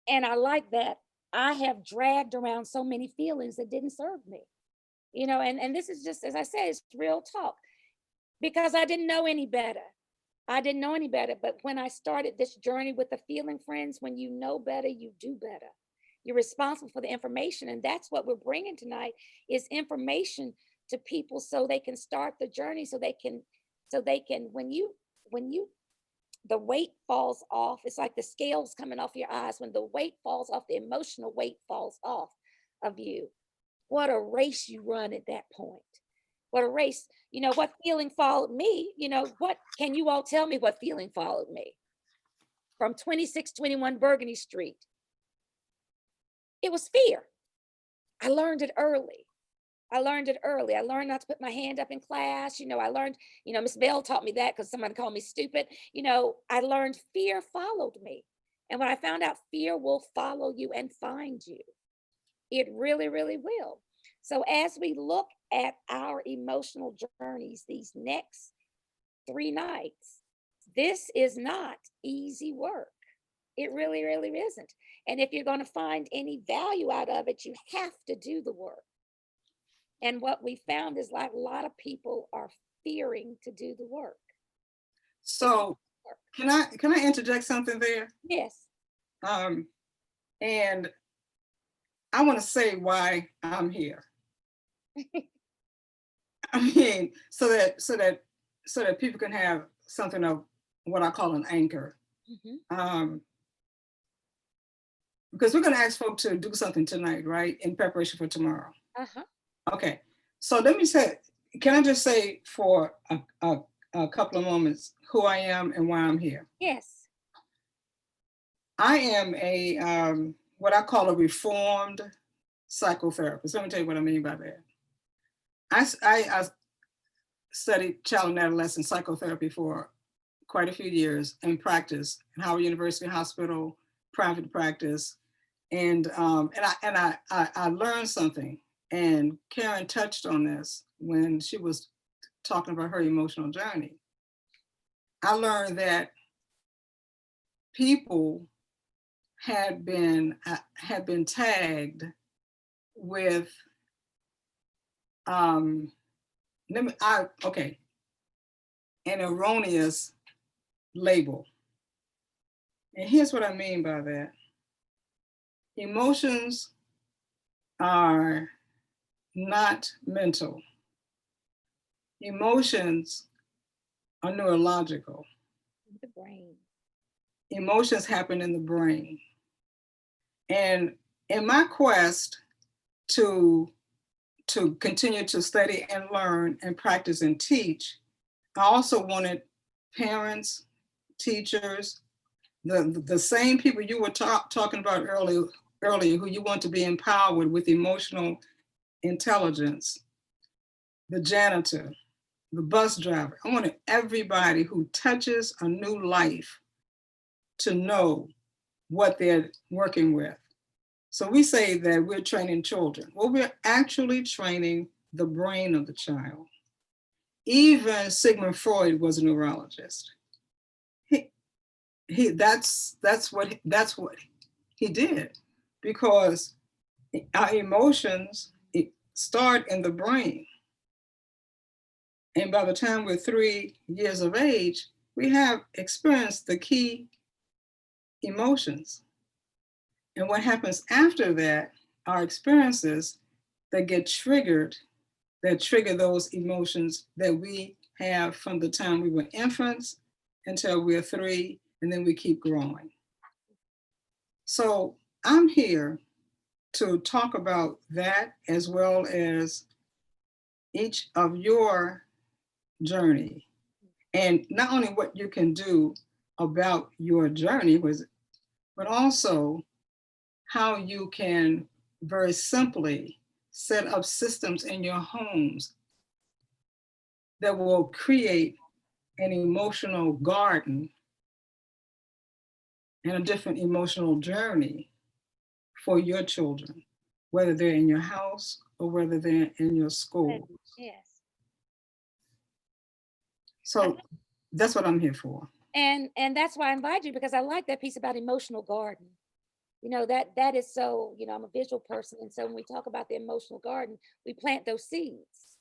And I like that. I have dragged around so many feelings that didn't serve me. You know, and this is just, as I said, it's real talk. Because I didn't know any better. I didn't know any better. But when I started this journey with the feeling friends, when you know better, you do better. You're responsible for the information. And that's what we're bringing tonight is information to people so they can start the journey, so they can, when you, the weight falls off, it's like the scales coming off your eyes. When the weight falls off, the emotional weight falls off of you. What a race you run at that point. What a race. You know, what feeling followed me? You know, what can you all tell me what feeling followed me? From 2621 Burgundy Street. It was fear. I learned it early. I learned not to put my hand up in class. You know, I learned, you know, Miss Bell taught me that because somebody called me stupid. You know, I learned fear followed me. And when I found out fear will follow you and find you, it really, really will. So as we look at our emotional journeys these next 3 nights, this is not easy work. It really, really isn't. And if you're going to find any value out of it, you have to do the work. And what we found is like a lot of people are fearing to do the work. So can I interject something there? Yes. And I want to say why I'm here. I mean, so that people can have something of what I call an anchor. Because we're going to ask folks to do something tonight, right? In preparation for tomorrow. Okay. So let me say, can I just say for a couple of moments who I am and why I'm here? Yes. I am a what I call a reformed psychotherapist. Let me tell you what I mean by that. I studied child and adolescent psychotherapy for quite a few years and practiced at Howard University Hospital, private practice. And I learned something, and Karen touched on this when she was talking about her emotional journey. I learned that people had been tagged with an erroneous label. And here's what I mean by that. Emotions are not mental. Emotions are neurological. The brain. Emotions happen in the brain. And in my quest to continue to study and learn and practice and teach, I also wanted parents, teachers, the same people you were talking about earlier, who you want to be empowered with emotional intelligence, the janitor, the bus driver. I wanted everybody who touches a new life to know what they're working with. So we say that we're training children. Well, we're actually training the brain of the child. Even Sigmund Freud was a neurologist. That's what he did, because our emotions start in the brain. And by the time we're 3 years of age, we have experienced the key emotions. And what happens after that are experiences that get triggered, that trigger those emotions that we have from the time we were infants until we're 3, and then we keep growing. So I'm here to talk about that, as well as each of your journey, and not only what you can do about your journey, but also how you can very simply set up systems in your homes that will create an emotional garden and a different emotional journey for your children, whether they're in your house or whether they're in your school. Yes. So that's what I'm here for. And that's why I invite you, because I like that piece about emotional garden. You know, that is so, you know, I'm a visual person. And so when we talk about the emotional garden, we plant those seeds.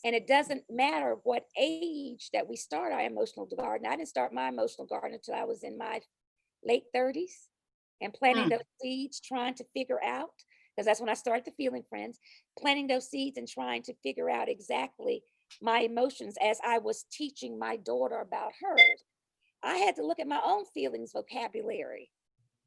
And it doesn't matter what age that we start our emotional garden. I didn't start my emotional garden until I was in my late 30s, and planting those seeds, trying to figure out, because that's when I started the Feeling Friends, planting those seeds and trying to figure out exactly my emotions as I was teaching my daughter about hers. I had to look at my own feelings vocabulary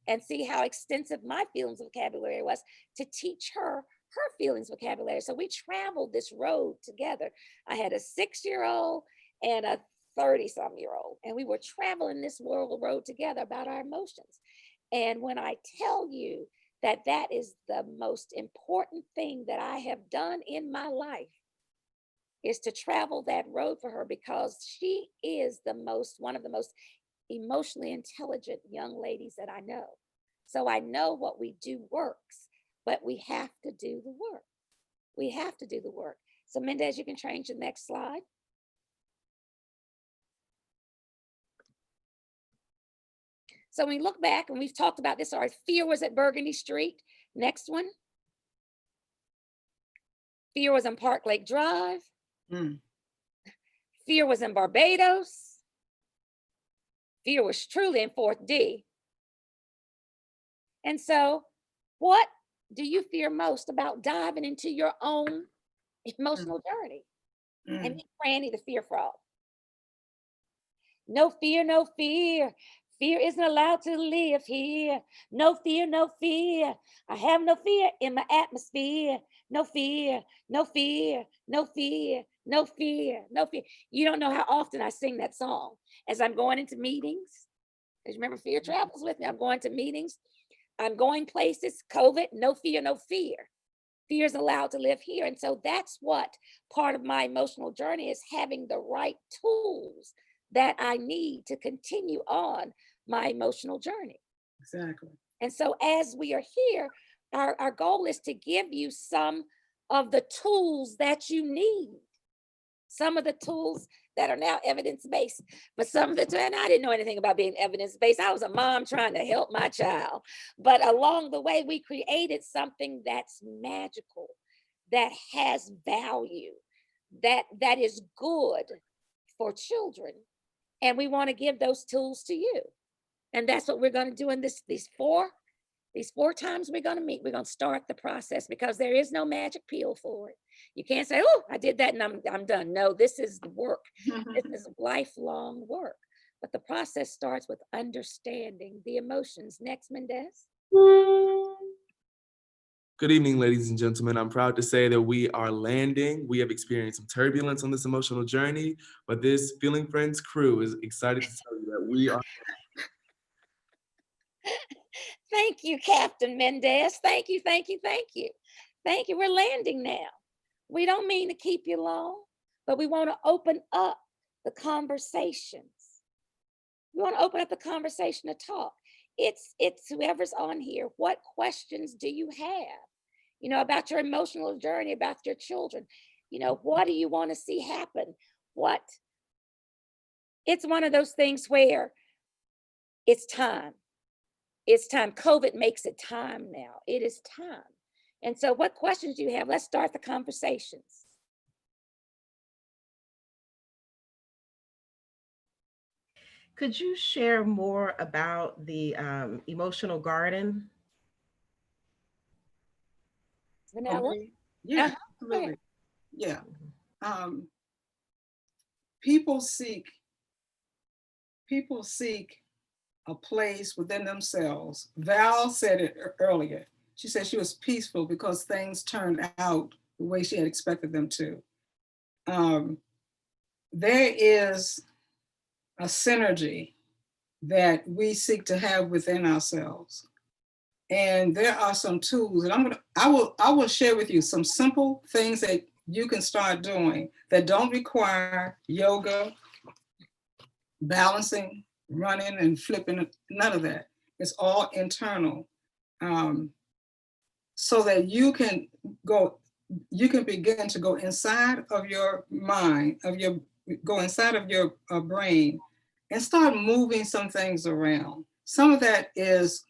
and see how extensive my feelings vocabulary was to teach her her feelings vocabulary. So we traveled this road together. I had a 6-year-old and a 30-some-year-old, and we were traveling this road together about our emotions. And when I tell you that that is the most important thing that I have done in my life, is to travel that road for her, because she is one of the most emotionally intelligent young ladies that I know. So I know what we do works, but we have to do the work. We have to do the work. So Mendez, you can change the next slide. So So when we look back, and we've talked about this already, fear was at Burgundy Street. Next one. Fear was on Park Lake Drive. Fear was in Barbados. Fear was truly in 4th D. And so what do you fear most about diving into your own emotional journey? And meet Franny, the fear frog. No fear, no fear. Fear isn't allowed to live here. No fear, no fear. I have no fear in my atmosphere. No fear, no fear, no fear, no fear, no fear. You don't know how often I sing that song as I'm going into meetings. Because remember, fear travels with me. I'm going to meetings. I'm going places. COVID, no fear, no fear. Fear is allowed to live here. And so that's what part of my emotional journey is, having the right tools that I need to continue on my emotional journey. Exactly. And so as we are here, our goal is to give you some of the tools that you need. Some of the tools that are now evidence-based, but some of the, and I didn't know anything about being evidence-based. I was a mom trying to help my child. But along the way, we created something that's magical, that has value, that is good for children. And we want to give those tools to you. And that's what we're going to do in these four times we're going to meet. We're going to start the process, because there is no magic pill for it. You can't say, oh, I did that and I'm done. No, this is the work. This is lifelong work. But the process starts with understanding the emotions. Next, Mendez. Good evening, ladies and gentlemen. I'm proud to say that we are landing. We have experienced some turbulence on this emotional journey, but this Feeling Friends crew is excited to tell you that we are. Thank you, Captain Mendez. Thank you, thank you, thank you. Thank you. We're landing now. We don't mean to keep you long, but we want to open up the conversations. We want to open up the conversation to talk. It's whoever's on here. What questions do you have? About your emotional journey, about your children. What do you want to see happen? It's one of those things where it's time. It's time. COVID makes it time now. It is time. And so what questions do you have? Let's start the conversations. Could you share more about the emotional garden? Vanilla? Okay. Yeah, absolutely. Yeah. People seek a place within themselves. Val said it earlier. She said she was peaceful because things turned out the way she had expected them to. There is a synergy that we seek to have within ourselves. And there are some tools, and I will share with you some simple things that you can start doing that don't require yoga, balancing, running and flipping, none of that. It's all internal. So that you can begin to go inside of your mind, go inside of your brain and start moving some things around. Some of that is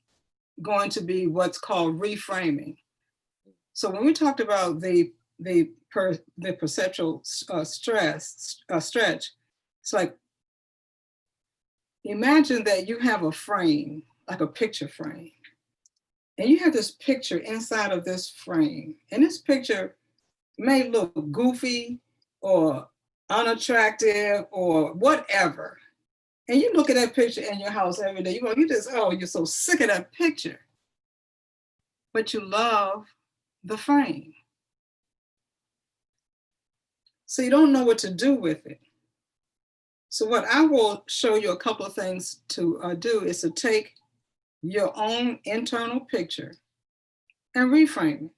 going to be what's called reframing. So when we talked about the perceptual stretch, it's like, imagine that you have a frame, like a picture frame, and you have this picture inside of this frame, and this picture may look goofy or unattractive or whatever. And you look at that picture in your house every day, you're so sick of that picture. But you love the frame. So you don't know what to do with it. So what I will show you a couple of things to do is to take your own internal picture and reframe it,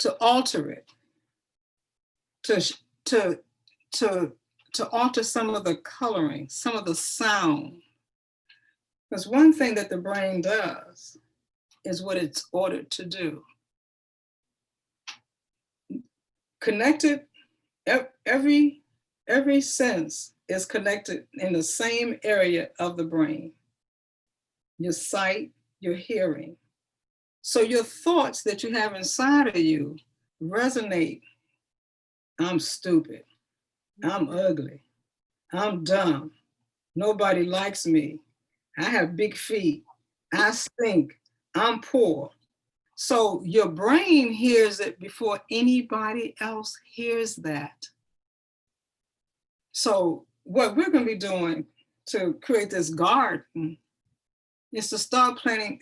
to alter it, to alter some of the coloring, some of the sound. Because one thing that the brain does is what it's ordered to do. Connected, every sense is connected in the same area of the brain. Your sight, your hearing. So your thoughts that you have inside of you resonate. I'm stupid. I'm ugly. I'm dumb. Nobody likes me. I have big feet. I stink. I'm poor. So your brain hears it before anybody else hears that. So what we're going to be doing to create this garden is to start planting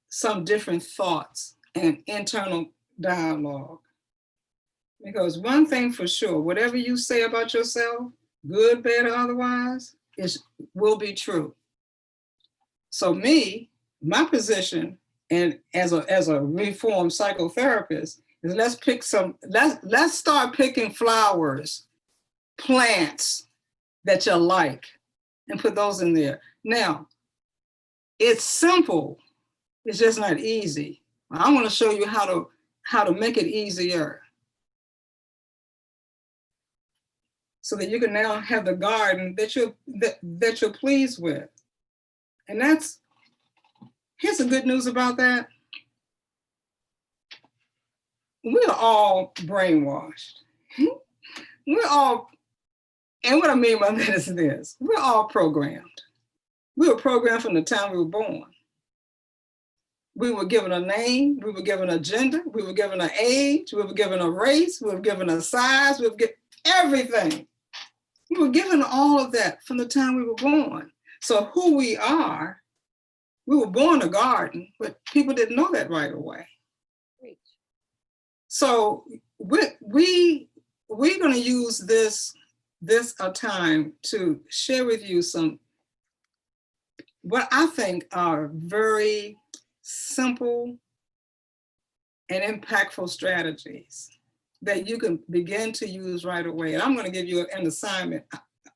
some different thoughts and internal dialogue. Because one thing for sure, whatever you say about yourself, good, bad, or otherwise, will be true. So me, my position, and as a reformed psychotherapist, is let's start picking flowers, plants that you like, and put those in there. Now, it's simple, it's just not easy. I want to show you how to make it easier, so that you can now have the garden that you're pleased with. And here's the good news about that. We're all brainwashed. We're all, and what I mean by that is this, we're all programmed. We were programmed from the time we were born. We were given a name, we were given a gender, we were given an age, we were given a race, we were given a size, we were given everything. We were given all of that from the time we were born. So who we are, we were born a garden, but people didn't know that right away. So we're going to use this time to share with you some, what I think are very simple and impactful strategies that you can begin to use right away. And I'm going to give you an assignment,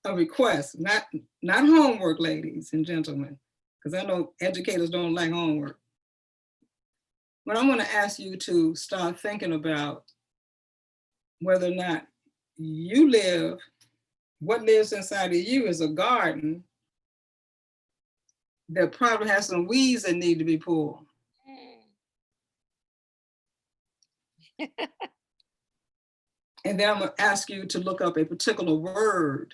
a request, not homework, ladies and gentlemen, because I know educators don't like homework. But I'm going to ask you to start thinking about whether or not what lives inside of you is a garden that probably has some weeds that need to be pulled. And then I'm going to ask you to look up a particular word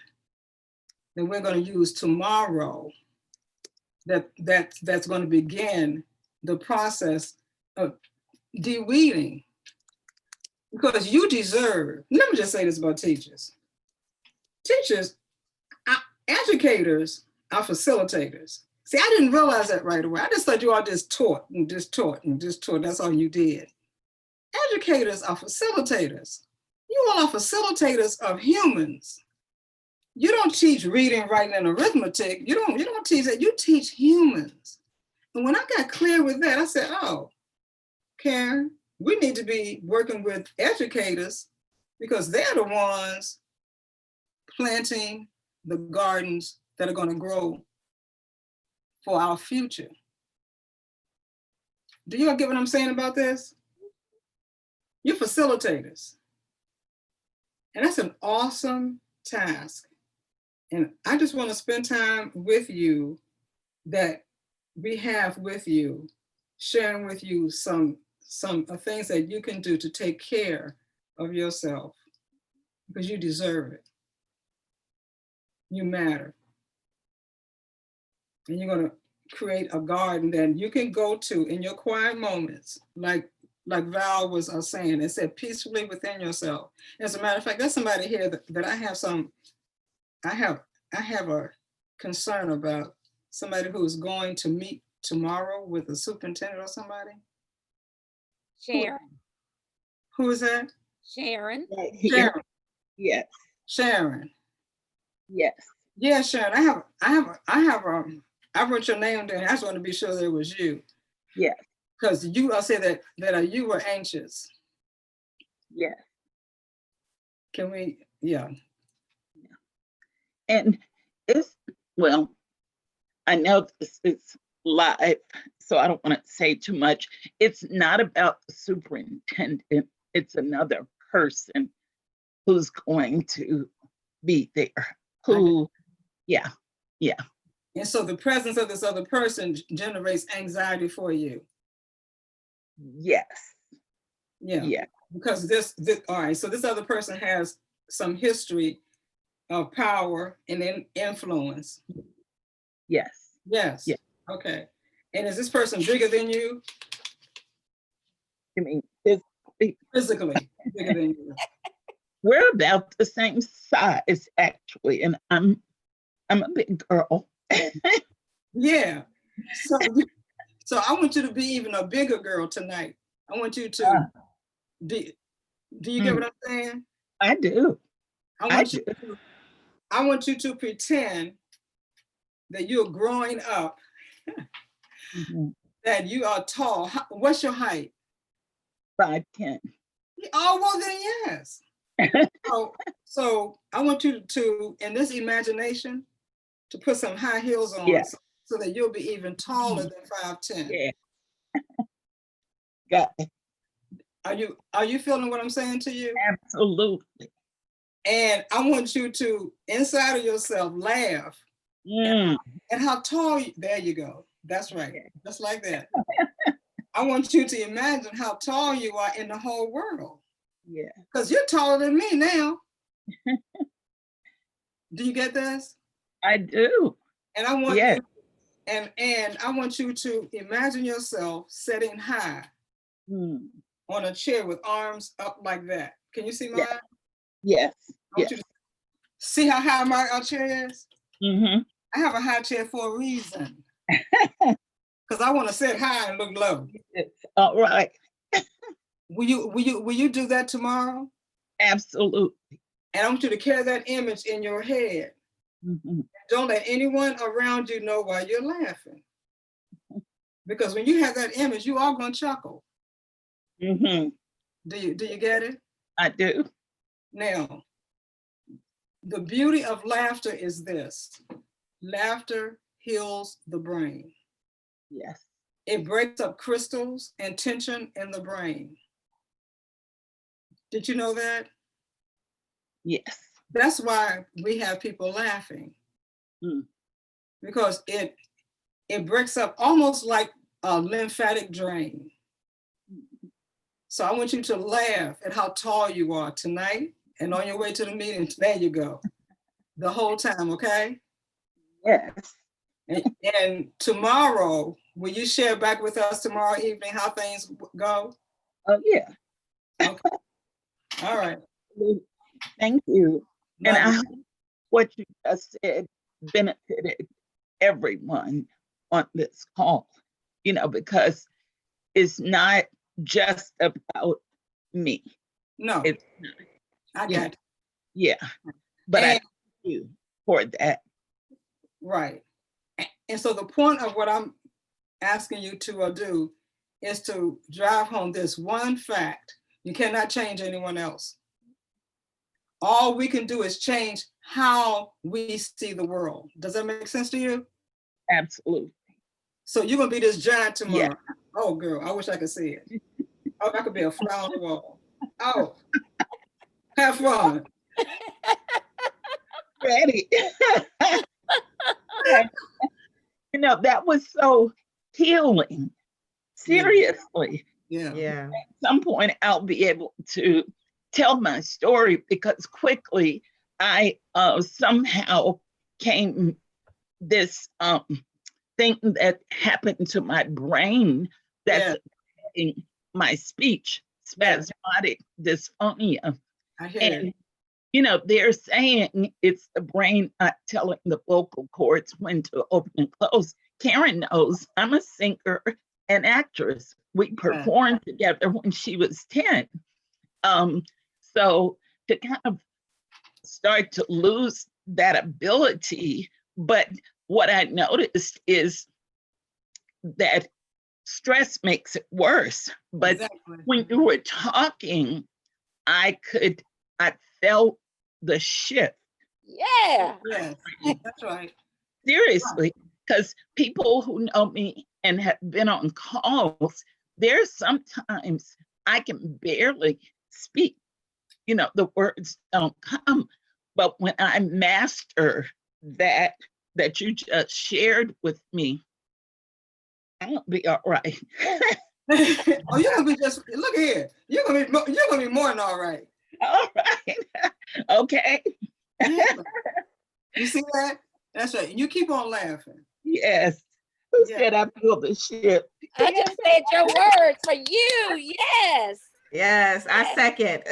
that we're going to use tomorrow that's going to begin the process of de-weeding. Because you deserve, let me just say this about teachers. Teachers, educators are facilitators. See, I didn't realize that right away. I just thought you all just taught and just taught and just taught. That's all you did. Educators are facilitators. You all are facilitators of humans. You don't teach reading, writing, and arithmetic. You don't teach that. You teach humans. And when I got clear with that, I said, oh, Karen, we need to be working with educators because they're the ones planting the gardens that are going to grow for our future. Do you all get what I'm saying about this? You're facilitators. And that's an awesome task. And I just want to spend time with you that we have with you, sharing with you some things that you can do to take care of yourself because you deserve it. You matter. And you're going to create a garden that you can go to in your quiet moments, like Val was saying, it said peacefully within yourself. As a matter of fact, there's somebody here that I have a concern about, somebody who's going to meet tomorrow with a superintendent or somebody. Sharon. Who is that? Sharon. Sharon. Yes. Sharon. Yes. Yeah, Sharon. I wrote your name down. I just want to be sure that it was you. Yes. Because I said that you were anxious. Yes. Can we? Yeah. And well, I know this is live, so I don't want to say too much. It's not about the superintendent. It's another person who's going to be there, who Yeah. Yeah. And so the presence of this other person generates anxiety for you. Yes. Yeah. Yeah. Because this all right, so this other person has some history of power and influence. Yes. Yes. Yeah. Okay. And is this person bigger than you? I mean, Physically bigger than you? we're about the same size, actually, and I'm a big girl. Yeah. So I want you to be even a bigger girl tonight. I want you to do you get what I'm saying? I do. I want you to pretend that you're growing up, that you are tall. What's your height? 5'10". Oh, well then yes. So I want you to, in this imagination, to put some high heels on, Yeah. so that you'll be even taller than 5'10". Yeah. Got it. Are you feeling what I'm saying to you? Absolutely. And I want you to, inside of yourself, laugh at how tall there you go. That's right. Just like that. I want you to imagine how tall you are in the whole world. Yeah. Because you're taller than me now. Do you get this? I do. And I want you, and I want you to imagine yourself sitting high on a chair with arms up like that. Can you see mine? Yes. I want you to see how high our chair is. I have a high chair for a reason. Because I want to sit high and look low. All right. Will you do that tomorrow? Absolutely. And I want you to carry that image in your head. Don't let anyone around you know why you're laughing. Because when you have that image, you are going to chuckle. Do you get it? I do. Now, the beauty of laughter is this. Laughter heals the brain. Yes. It breaks up crystals and tension in the brain. Did you know that? Yes. That's why we have people laughing. Because it breaks up almost like a lymphatic drain. So I want you to laugh at how tall you are tonight and on your way to the meeting. There you go. The whole time, okay? Yes. And tomorrow, will you share back with us tomorrow evening how things go? Oh, yeah. Okay. All right. Thank you. And I hope what you just said benefited everyone on this call, because it's not just about me. No. It's not. I got it. Yeah. But I thank you for that. Right. And so the point of what I'm asking you to do is to drive home this one fact. You cannot change anyone else. All we can do is change how we see the world. Does that make sense to you? Absolutely. So you're going to be this giant tomorrow. Yeah. Oh, girl, I wish I could see it. Oh, I could be a fly on the wall. Oh, have fun. Ready. That was so healing. Seriously. Yeah. Yeah. At some point, I'll be able to tell my story because quickly I somehow came this thing that happened to my brain that's affecting my speech, spasmodic dysphonia. I hear it. They're saying it's the brain not telling the vocal cords when to open and close. Karen knows I'm a singer and actress. We performed together when she was 10. So to kind of start to lose that ability, but what I noticed is that stress makes it worse. But when you were talking, I felt the shift. Yeah. Yes, that's right. Seriously, because people who know me and have been on calls, there's sometimes I can barely speak. The words don't come. But when I master that you just shared with me, I'll be all right. Oh, you're gonna be just, look here. You're gonna be more than all right. All right. Okay. Yeah. You see that? That's right. And you keep on laughing. Yes. Who Yeah. said I built the ship? I just said your words for you. Yes. Yes, I second.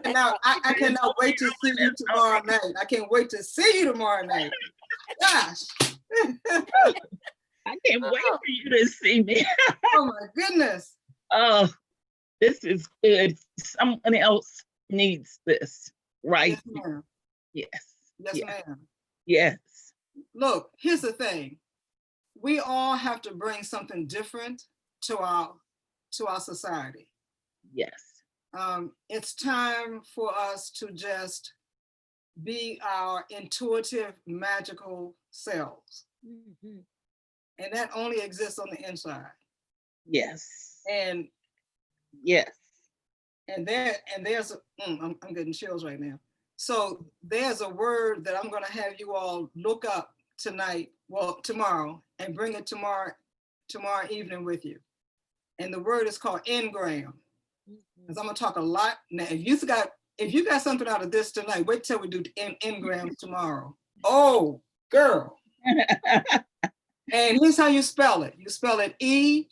Now I cannot wait to see you tomorrow night. I can't wait to see you tomorrow night. Gosh. I can't wait for you to see me. Oh my goodness. Oh, this is good. Someone else needs this, right? Yes, ma'am. Yes. Yes, ma'am. Yes. Look, here's the thing. We all have to bring something different to our society. Yes. It's time for us to just be our intuitive, magical selves. Mm-hmm. And that only exists on the inside. Yes. And yes. And there's I'm getting chills right now. So there's a word that I'm going to have you all look up tonight, well, tomorrow, and bring it tomorrow evening with you. And the word is called engram. Because I'm going to talk a lot now. If you got something out of this tonight, wait till we do engrams tomorrow. Oh, girl. And here's how you spell it. You spell it E,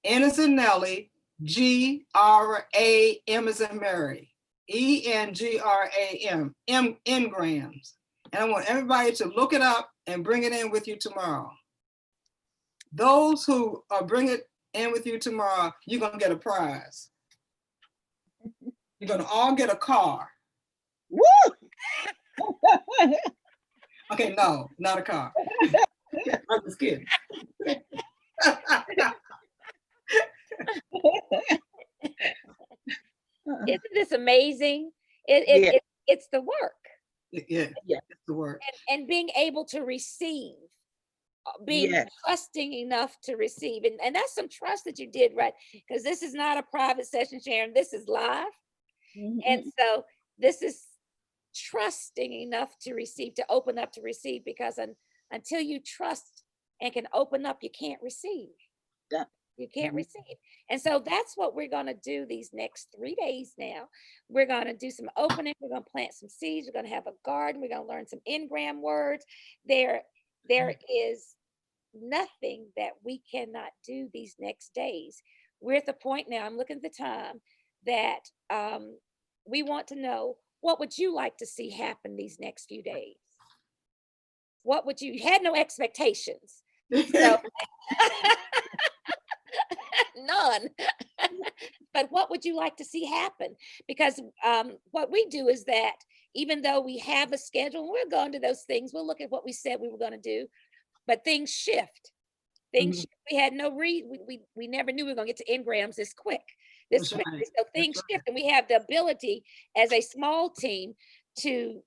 N as in Nelly, G-R-A-M as in Mary. E-N-G-R-A-M, engrams. And I want everybody to look it up and bring it in with you tomorrow. Those who bring it in with you tomorrow, you're going to get a prize. You're going to all get a car. Woo! Okay, no, not a car. I'm just kidding. Isn't this amazing? It's the work. Yeah, it's the work. And being able to receive, being trusting enough to receive. And that's some trust that you did, right? Because this is not a private session, Sharon. This is live. Mm-hmm. And so this is trusting enough to receive, to open up to receive, because until you trust and can open up, you can't receive. Yeah. You can't receive. And so that's what we're going to do these next 3 days now. We're going to do some opening. We're going to plant some seeds. We're going to have a garden. We're going to learn some engram words. There is nothing that we cannot do these next days. We're at the point now, I'm looking at the time, that we want to know, what would you like to see happen these next few days? What would you had no expectations. So none. But what would you like to see happen? Because what we do is that even though we have a schedule, and we'll go into those things, we'll look at what we said we were going to do, but things shift. Things shift. We had no reason. We never knew we were going to get to engrams this quick. This quick. Right. So things shift, and we have the ability as a small team to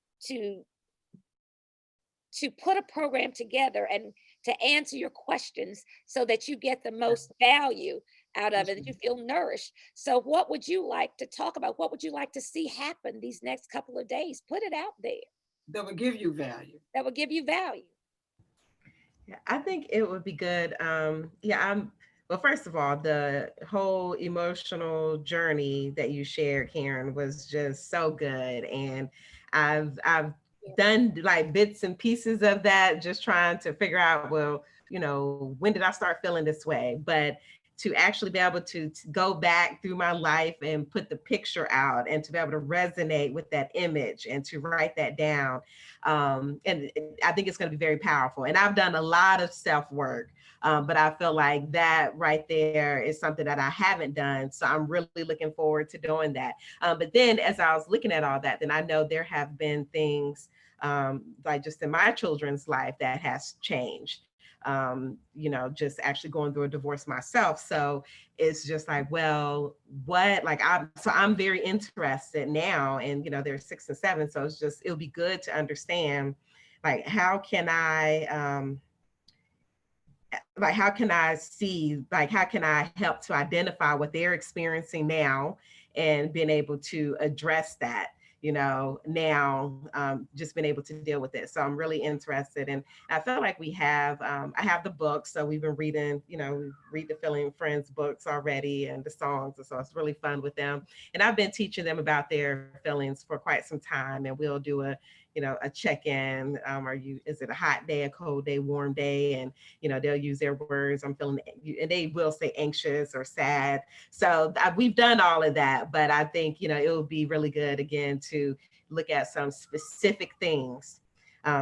put a program together and to answer your questions so that you get the most value out of it, that you feel nourished. So what would you like to talk about? What would you like to see happen these next couple of days? Put it out there. That would give you value. That would give you value. Yeah, I think it would be good. Well, first of all, the whole emotional journey that you shared, Karen, was just so good. And I've done like bits and pieces of that, just trying to figure out, well, when did I start feeling this way? But to actually be able to go back through my life and put the picture out and to be able to resonate with that image and to write that down. And I think it's going to be very powerful. And I've done a lot of self-work, but I feel like that right there is something that I haven't done. So I'm really looking forward to doing that. But then as I was looking at all that, then I know there have been things like just in my children's life that has changed. Just actually going through a divorce myself. So it's just like, well, I'm very interested now, and they're 6 and 7. So it'll be good to understand, like, how can I help to identify what they're experiencing now and being able to address that, now just been able to deal with it. So I'm really interested, and I feel like we have, I have the books, so we've been reading, we read the Feeling Friends books already and the songs, and so it's really fun with them. And I've been teaching them about their feelings for quite some time, and we'll do a check-in, is it a hot day, a cold day, warm day, and they'll use their words, I'm feeling, and they will say anxious or sad. So we've done all of that, but I think it would be really good again to look at some specific things.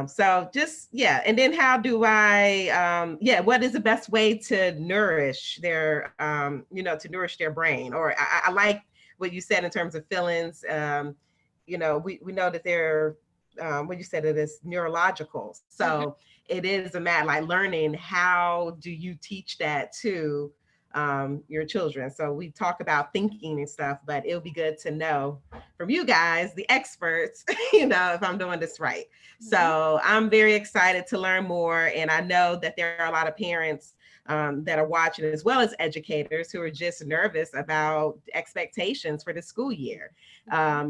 So just, and then how do I, what is the best way to nourish their, to nourish their brain? Or I like what you said in terms of feelings. We know that they're, what you said, it is neurological. So it is a matter like learning, how do you teach that to your children? So we talk about thinking and stuff, but it'll be good to know from you guys, the experts, if I'm doing this right. So I'm very excited to learn more. And I know that there are a lot of parents that are watching, as well as educators who are just nervous about expectations for the school year.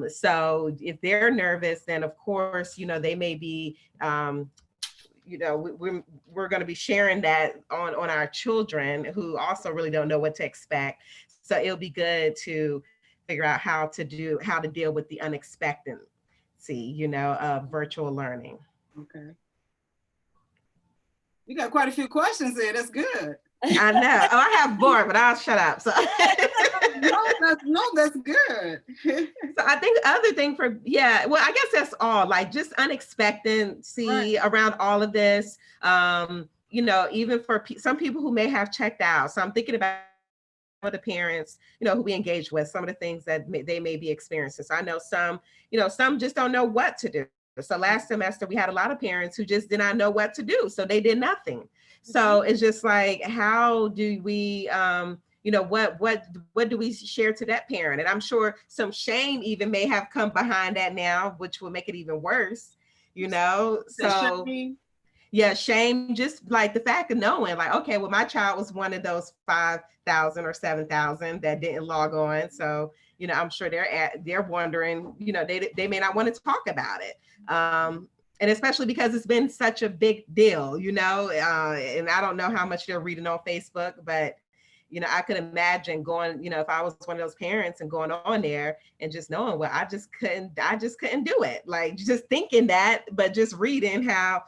So if they're nervous, then of course, they may be, we're going to be sharing that on our children who also really don't know what to expect. So it'll be good to figure out how to deal with the unexpectancy, of virtual learning. Okay. You got quite a few questions there. That's good. I know. Oh, I have more, but I'll shut up. So that's good. So I think the other thing I guess that's all, like just unexpectancy around all of this. Even for some people who may have checked out. So I'm thinking about the parents, who we engage with, some of the things that they may be experiencing. So I know some just don't know what to do. So last semester we had a lot of parents who just did not know what to do. So they did nothing. So it's just like, how do we, what do we share to that parent? And I'm sure some shame even may have come behind that now, which will make it even worse, So yeah, shame, just like the fact of knowing, like, okay, well, my child was one of those 5,000 or 7,000 that didn't log on. So, I'm sure they're wondering, they may not want to talk about it. And especially because it's been such a big deal, and I don't know how much they're reading on Facebook, but, I could imagine going, if I was one of those parents and going on there and just knowing, well, I just couldn't do it. Like just thinking that, but just reading how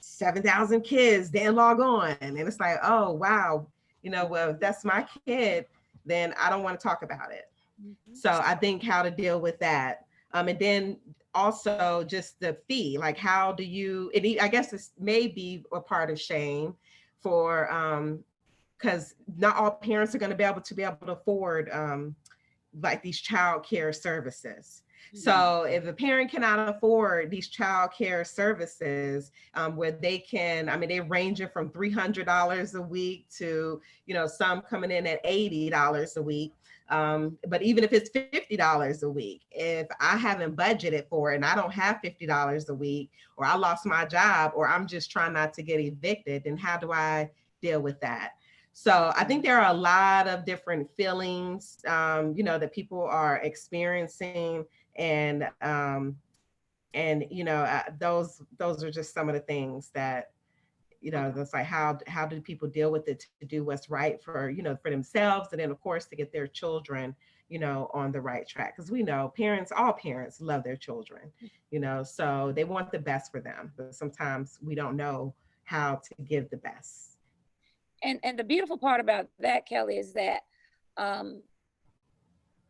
7,000 kids didn't log on. And it's like, oh, wow. Well, if that's my kid, then I don't want to talk about it. So I think how to deal with that. And then also just the fee, like how do you, I guess this may be a part of shame for, because not all parents are going to be able to afford like these child care services. So if a parent cannot afford these child care services, where they can, they're ranging from $300 a week to, some coming in at $80 a week. But even if it's $50 a week, if I haven't budgeted for it and I don't have $50 a week, or I lost my job, or I'm just trying not to get evicted, then how do I deal with that? So I think there are a lot of different feelings, that people are experiencing, and those are just some of the things that, that's like, how do people deal with it to do what's right for, for themselves, and then of course to get their children, on the right track, because we know all parents love their children, so they want the best for them, but sometimes we don't know how to give the best. And the beautiful part about that, Kelly, is that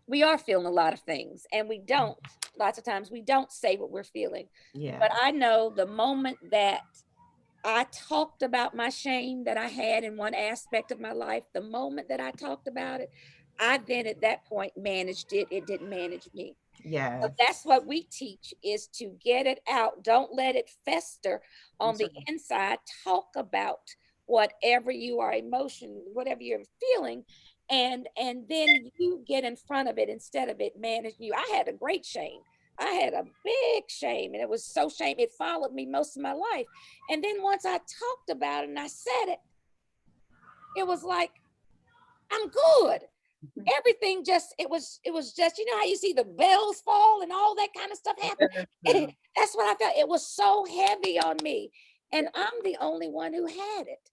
we are feeling a lot of things, and lots of times we don't say what we're feeling. Yeah. But I know the moment that I talked about my shame that I had in one aspect of my life, the moment that I talked about it, I then at that point managed it. It didn't manage me. Yeah. So that's what we teach, is to get it out. Don't let it fester on the inside. Talk about whatever you are whatever you're feeling, and then you get in front of it instead of it managing you. I had a great shame. I had a big shame, and it was so shame. It followed me most of my life. And then once I talked about it and I said it, it was like, I'm good. everything just, it was just, you know how you see the bells fall and all that kind of stuff happen? That's what I felt. It was so heavy on me. And I'm the only one who had it.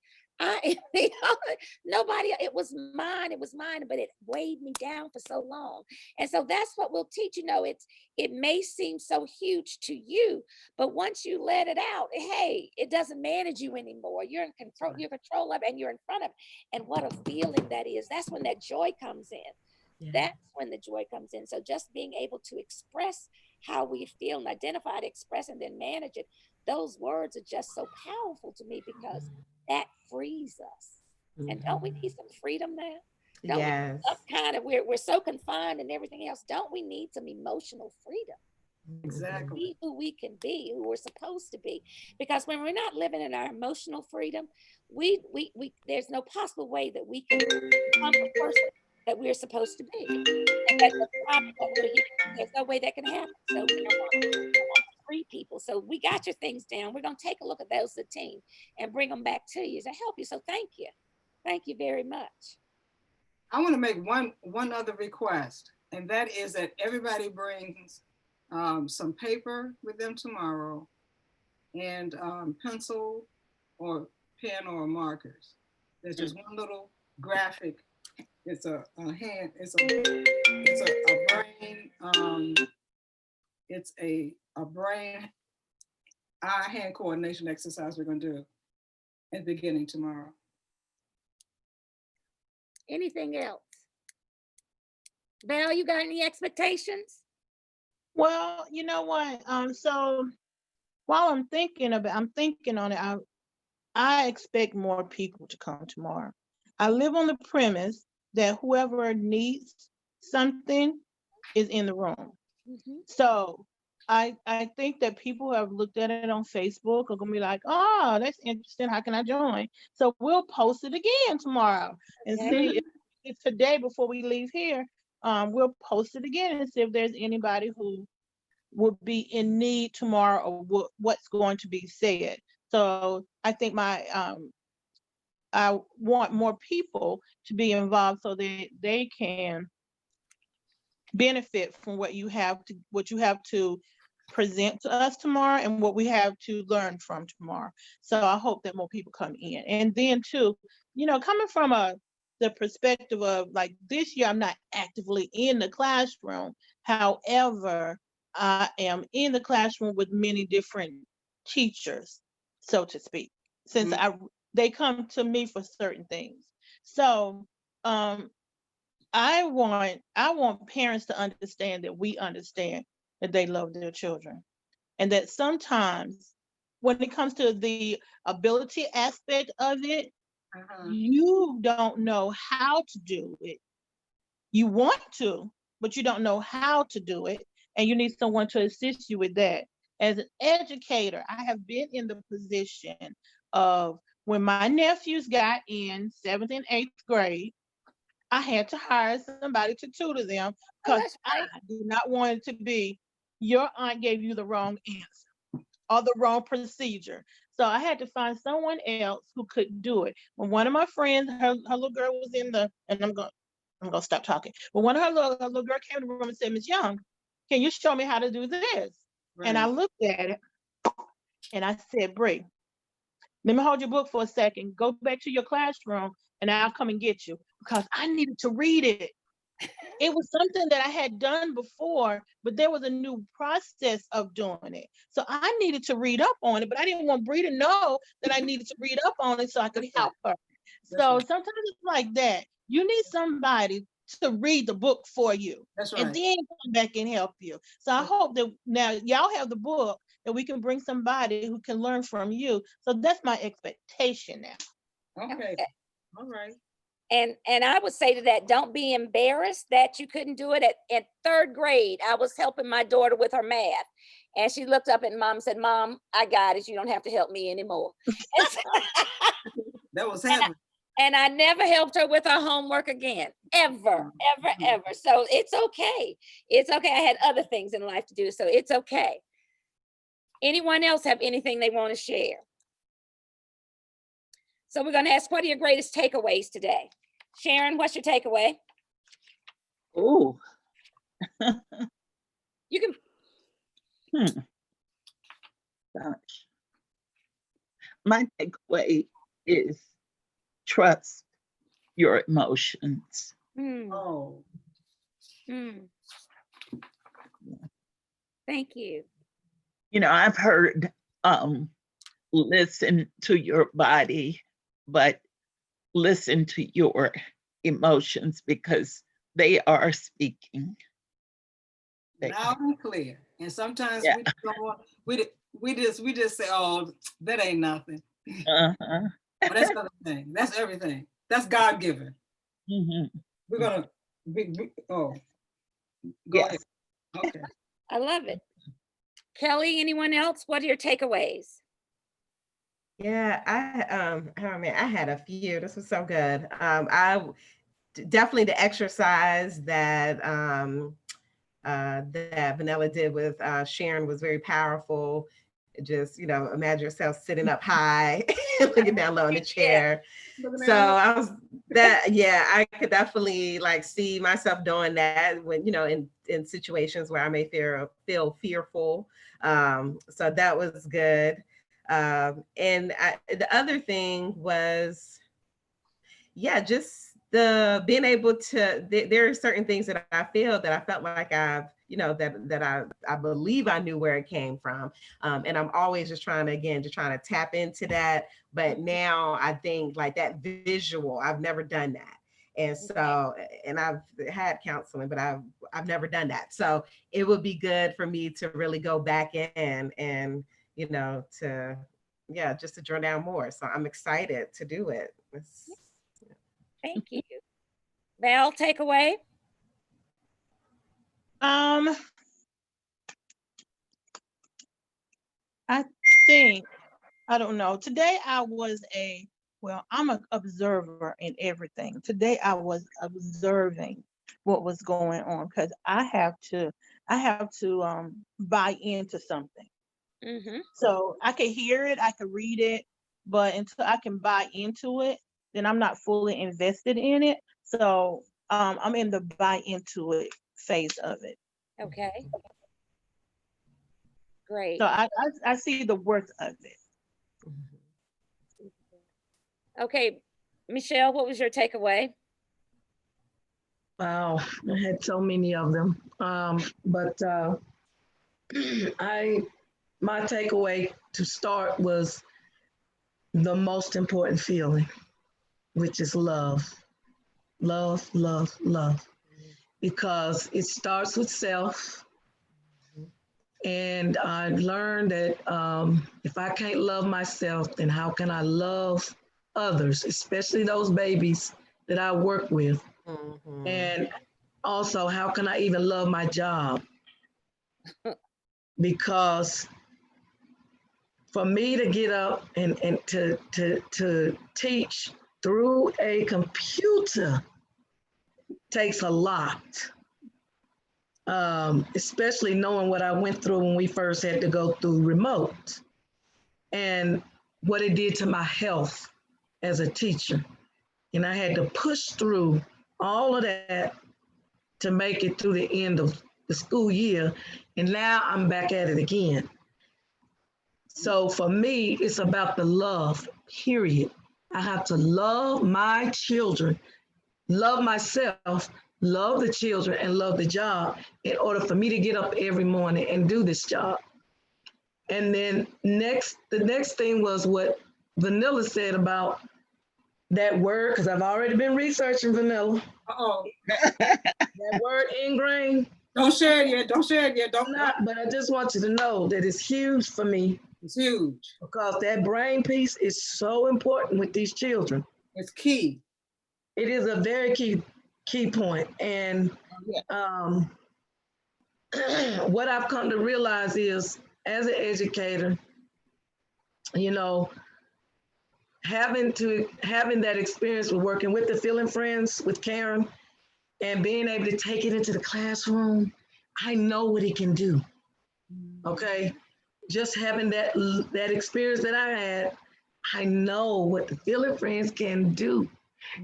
Nobody, it was mine, but it weighed me down for so long. And so that's what we'll teach. You know, it may seem so huge to you, but once you let it out, hey, it doesn't manage you anymore. You're in control, you're control of it, and you're in front of it. And what a feeling that is. That's when that joy comes in. Yeah. That's when the joy comes in. So just being able to express how we feel and identify it, express, and then manage it. Those words are just so powerful to me because that frees us. And don't we need some freedom now? Don't yes. We're so confined and everything else. Don't we need some emotional freedom? Exactly. Be who we can be, who we're supposed to be. Because when we're not living in our emotional freedom, we there's no possible way that we can become the person that we're supposed to be. And that's the problem that we're here. There's no way that can happen. So we don't want to free people. So we got your things down. We're going to take a look at those 15 and bring them back to you to help you. So thank you. Thank you very much. I want to make one other request, and that is that everybody brings some paper with them tomorrow and pencil or pen or markers. There's just one little graphic. It's a brain. It's a brain eye-hand coordination exercise we're going to do at the beginning tomorrow. Anything else? Val, you got any expectations? Well, you know what? So while I'm thinking on it, I expect more people to come tomorrow. I live on the premise that whoever needs something is in the room. Mm-hmm. So I think that people who have looked at it on Facebook are gonna be like, oh, that's interesting. How can I join? So we'll post it again tomorrow and see if today before we leave here, we'll post it again and see if there's anybody who would be in need tomorrow or what's going to be said. So I think I want more people to be involved so that they can benefit from what you have to present to us tomorrow and what we have to learn from tomorrow. So I hope that more people come in. And then too, you know, coming from the perspective of like this year, I'm not actively in the classroom. However, I am in the classroom with many different teachers, so to speak, since they come to me for certain things. So I want parents to understand that we understand that they love their children, and that sometimes when it comes to the ability aspect of it, you don't know how to do it. You want to, but you don't know how to do it, and you need someone to assist you with that. As an educator, I have been in the position of when my nephews got in 7th and 8th grade, I had to hire somebody to tutor them because I do not want it to be your aunt gave you the wrong answer or the wrong procedure. So I had to find someone else who could do it. When one of my friends, her little girl was in the, and I'm gonna stop talking. But one of her little girl came to the room and said, Miss Young, can you show me how to do this? Right. And I looked at it and I said, Bree, let me hold your book for a second. Go back to your classroom and I'll come and get you because I needed to read it. It was something that I had done before, but there was a new process of doing it. So I needed to read up on it, but I didn't want Bree to know that I needed to read up on it so I could help her. So sometimes it's like that. You need somebody to read the book for you. That's right. And then come back and help you. So I hope that now y'all have the book and we can bring somebody who can learn from you. So that's my expectation now. Okay. All right. And I would say to that, don't be embarrassed that you couldn't do it. At 3rd grade, I was helping my daughter with her math. And she looked up at Mom and said, Mom, I got it. You don't have to help me anymore. That was happening. And I never helped her with her homework again, ever. So it's okay. It's okay. I had other things in life to do, so it's okay. Anyone else have anything they want to share? So we're going to ask, what are your greatest takeaways today? Sharon, what's your takeaway? Oh, You can, gosh. My takeaway is trust your emotions. Oh, thank you. You know, I've heard listen to your body, but listen to your emotions because they are speaking. loud and clear. And sometimes Yeah. we don't want, we just say, oh, that ain't nothing. Uh-huh. But that's everything. That's everything. That's God given. Mm-hmm. We're gonna go Yes. ahead. Okay. I love it. Kelly, anyone else? What are your takeaways? Yeah, oh man, I had a few. This was so good. Definitely the exercise that that Vanilla did with Sharon was very powerful. Just, imagine yourself sitting up high, looking down low in the chair. So I could definitely like see myself doing that when, in situations where I may feel fearful. So that was good. The other thing was, just the being able to, there are certain things that I feel that I felt like I've, that I believe I knew where it came from. And I'm always just trying to tap into that. But now I think like that visual, I've never done that. And so, and I've had counseling, but I've never done that. So it would be good for me to really go back in and, just to draw down more. So I'm excited to do it. Thank you. Val, takeaway? I think, I don't know. Today I'm an observer in everything. Today I was observing what was going on because I have to buy into something. So I can hear it, I can read it, but until I can buy into it, then I'm not fully invested in it. So I'm in the buy into it phase of it. Okay. Great. So I see the worth of it. Okay, Michelle, what was your takeaway? Wow, I had so many of them. But my takeaway to start was the most important feeling, which is love. Love, love, love. Because it starts with self. And I learned that if I can't love myself, then how can I love others, especially those babies that I work with? And also, how can I even love my job? Because for me to get up and to teach through a computer takes a lot. Especially knowing what I went through when we first had to go through remote and what it did to my health as a teacher. And I had to push through all of that to make it through the end of the school year. And now I'm back at it again. So for me, it's about the love, period. I have to love my children, love myself, love the children, and love the job in order for me to get up every morning and do this job. And then the next thing was what Vanilla said about that word, because I've already been researching Vanilla. That word ingrained. Don't share it yet. Don't share it yet. Don't. Not, but I just want you to know that it's huge for me. It's huge. Because that brain piece is so important with these children. It's key. It is a very key point. And what I've come to realize is, as an educator, having that experience with working with the Feeling Friends with Karen and being able to take it into the classroom, I know what it can do. Okay, just having that experience that I had, I know what the Feeling Friends can do.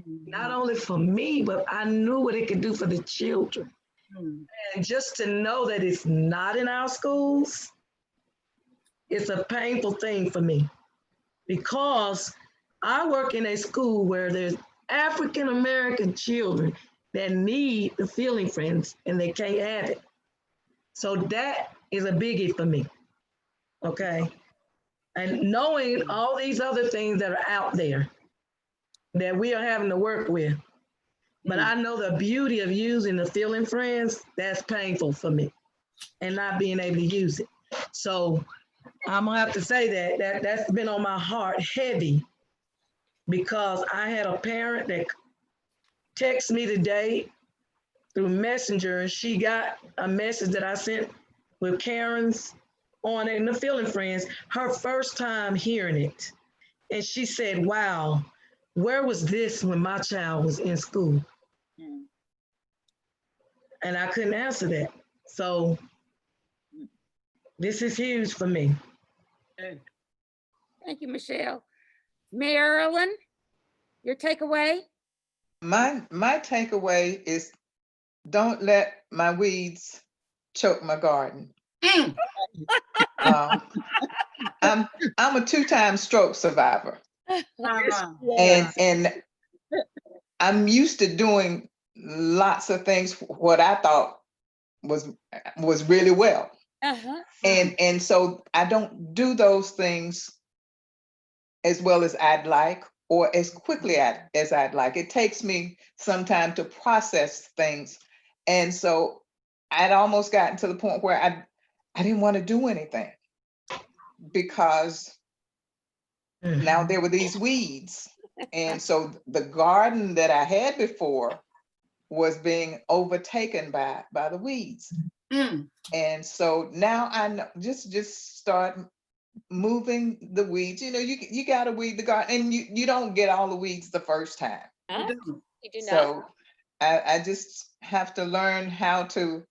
not only for me, but I knew what it could do for the children. And just to know that it's not in our schools, it's a painful thing for me, because I work in a school where there's African American children that need the Feeling Friends and they can't have it. So that is a biggie for me, okay? And knowing all these other things that are out there that we are having to work with, but I know the beauty of using the Feeling Friends, that's painful for me, and not being able to use it. So I'm gonna have to say that's been on my heart heavy, because I had a parent that texted me today through Messenger, and she got a message that I sent with Karen's on it and the Feeling Friends, her first time hearing it. And she said, wow, where was this when my child was in school? And I couldn't answer that. So this is huge for me. Thank you, Michelle. Marilyn, your takeaway? My takeaway is, don't let my weeds choke my garden. I'm a 2-time stroke survivor, and I'm used to doing lots of things what I thought was really well. And so I don't do those things as well as I'd like, or as quickly as I'd like. It takes me some time to process things. And so I'd almost gotten to the point where I didn't want to do anything, because now there were these weeds. And so the garden that I had before was being overtaken by the weeds. And so now I know, just start moving the weeds. You know, you got to weed the garden, and you don't get all the weeds the first time. You do not. So I just have to learn how to,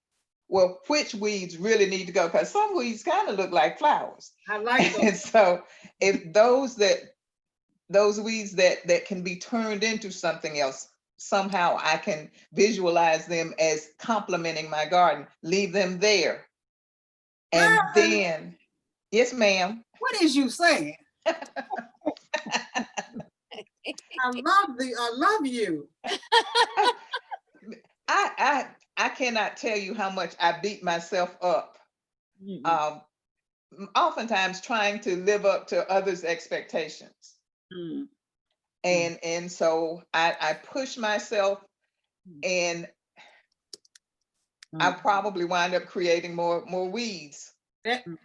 well, which weeds really need to go, because some weeds kind of look like flowers. I like those. And so if those weeds that can be turned into something else, somehow I can visualize them as complementing my garden, leave them there. And then, yes, ma'am. What is you saying? I love you. I cannot tell you how much I beat myself up. Oftentimes trying to live up to others' expectations. And so I push myself, and I probably wind up creating more weeds. Ma'am.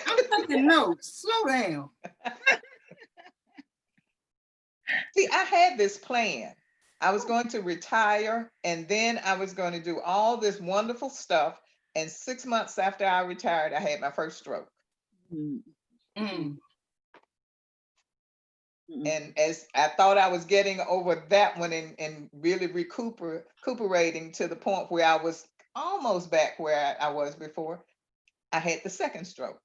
I'm taking notes. Slow down. See, I had this plan. I was going to retire, and then I was going to do all this wonderful stuff. And 6 months after I retired, I had my first stroke. And as I thought I was getting over that one and really recuperating to the point where I was almost back where I was before, I had the second stroke.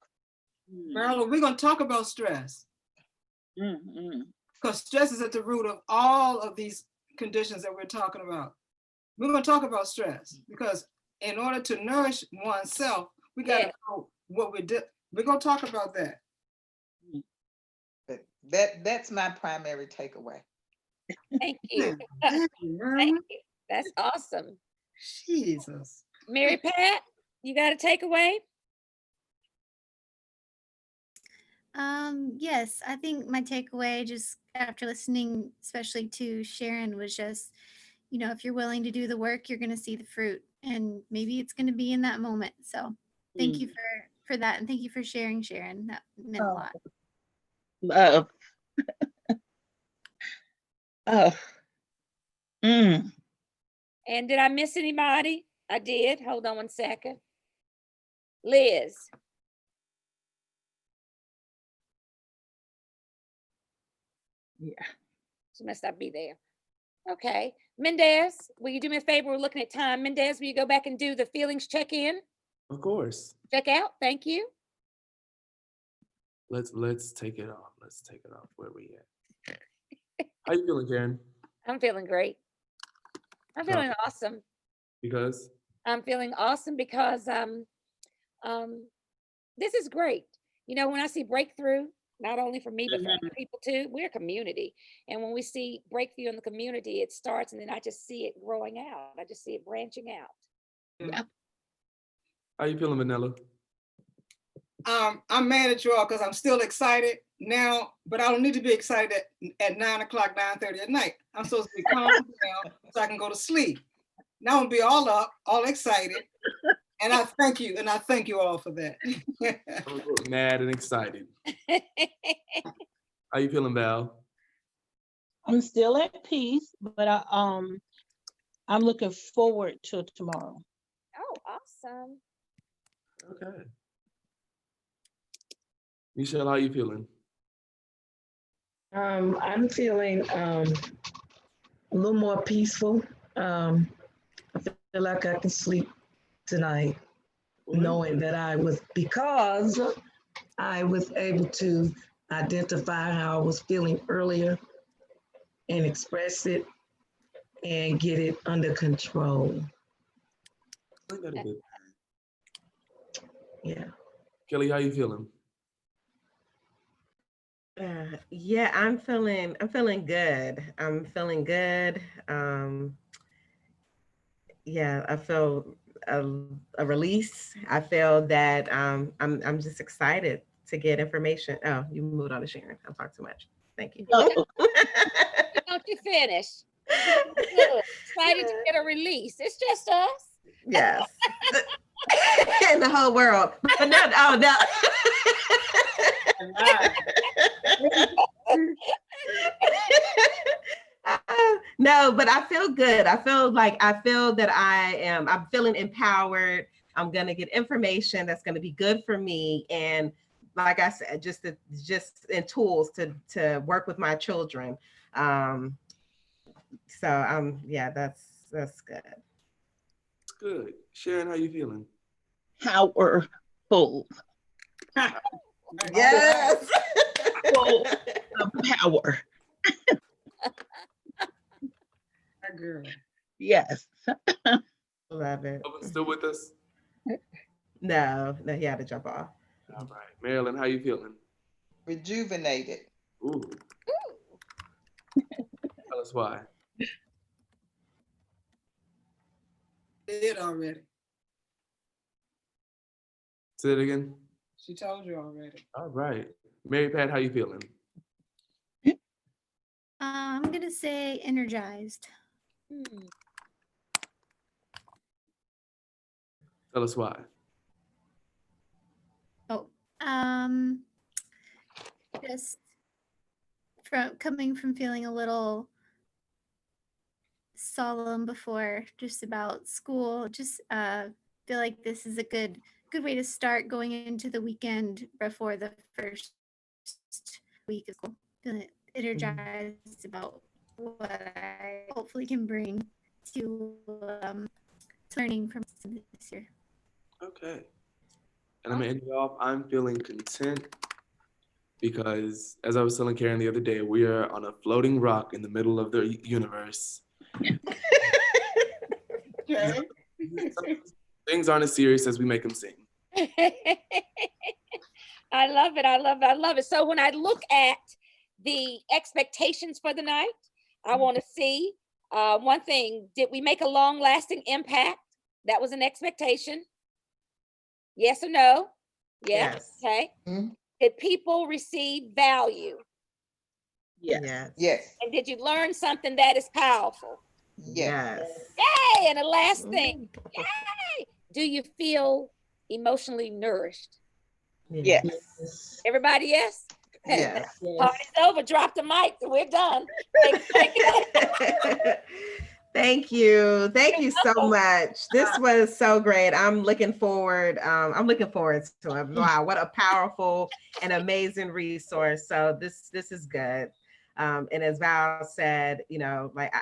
Marilyn, we're going to talk about stress. Because stress is at the root of all of these conditions that we're talking about. We're going to talk about stress, because in order to nourish oneself, we got to know what we did. We're going to talk about that. But that's my primary takeaway. Thank you. Thank you. That's awesome. Jesus. Mary Pat, you got a takeaway? Yes, I think my takeaway, just after listening, especially to Sharon, was just, you know, if you're willing to do the work, you're going to see the fruit, and maybe it's going to be in that moment. So thank you for that. And thank you for sharing, Sharon. That meant a lot. Love. And did I miss anybody? I did. Hold on one second. Liz. Yeah. She must not be there. Okay. Mendez, will you do me a favor? We're looking at time. Mendez, will you go back and do the feelings check-in? Of course. Check out. Thank you. Let's take it off. Let's take it off. Where we at? How you feeling, Karen? I'm feeling great. I'm feeling awesome. Because I'm feeling awesome because this is great. You know, when I see breakthrough, not only for me, but for other people too, we're a community. And when we see breakthrough in the community, it starts and then I just see it growing out. I just see it branching out. Yeah. how you feeling, Manila? I'm mad at you all because I'm still excited now, but I don't need to be excited at 9 o'clock, 9:30 at night. I'm supposed to be calm down so I can go to sleep. Now I'm gonna be all up, all excited. And I thank you all for that. Mad and excited. How you feeling, Val? I'm still at peace, but I'm looking forward to tomorrow. Oh, awesome. Okay. Michelle, how you feeling? I'm feeling a little more peaceful. I feel like I can sleep tonight, knowing that because I was able to identify how I was feeling earlier and express it and get it under control. Yeah. Kelly, how you feeling? Yeah, I'm feeling good. I'm feeling good. Yeah, I feel a release. I feel that I'm just excited to get information. Oh, you moved on to Sharon. I talked too much. Thank you. Don't you finish? Good. Excited to get a release. It's just us. Yes. In the whole world. But no, oh no. No, but I feel good. I feel that I'm feeling empowered. I'm gonna get information that's gonna be good for me. And like I said, just in tools to work with my children. So yeah, that's good. Good. Sharon, how you feeling? Powerful. Yes. Full of power. My girl. Yes. Love it. Still with us? No, he had to jump off. All right. Marilyn, how you feeling? Rejuvenated. Ooh. Tell us why. Did already. Say it again. She told you already. All right. Mary Pat, how you feeling? I'm gonna say energized. Tell us why. Oh, just coming from feeling a little solemn before, just about school. Just feel like this is a good way to start going into the weekend before the first week of school. Feeling energized about what I hopefully can bring to learning from this year. Okay. And I'm gonna end it off. I'm feeling content because, as I was telling Karen the other day, we are on a floating rock in the middle of the universe. Okay. Things aren't as serious as we make them seem. I love it. I love it. I love it. So when I look at the expectations for the night, I want to see one thing. Did we make a long-lasting impact? That was an expectation. Yes or no? Yes. Okay. Mm-hmm. Did people receive value? Yes. Yes. And did you learn something that is powerful? Yes. Yay! And the last thing, yay! Do you feel emotionally nourished? Yes. Everybody, yes? Yes. Party's over. Drop the mic. We're done. Thank you. Thank you so much. This was so great. I'm looking forward to it. Wow, what a powerful and amazing resource. So this is good. And as Val said, you know, like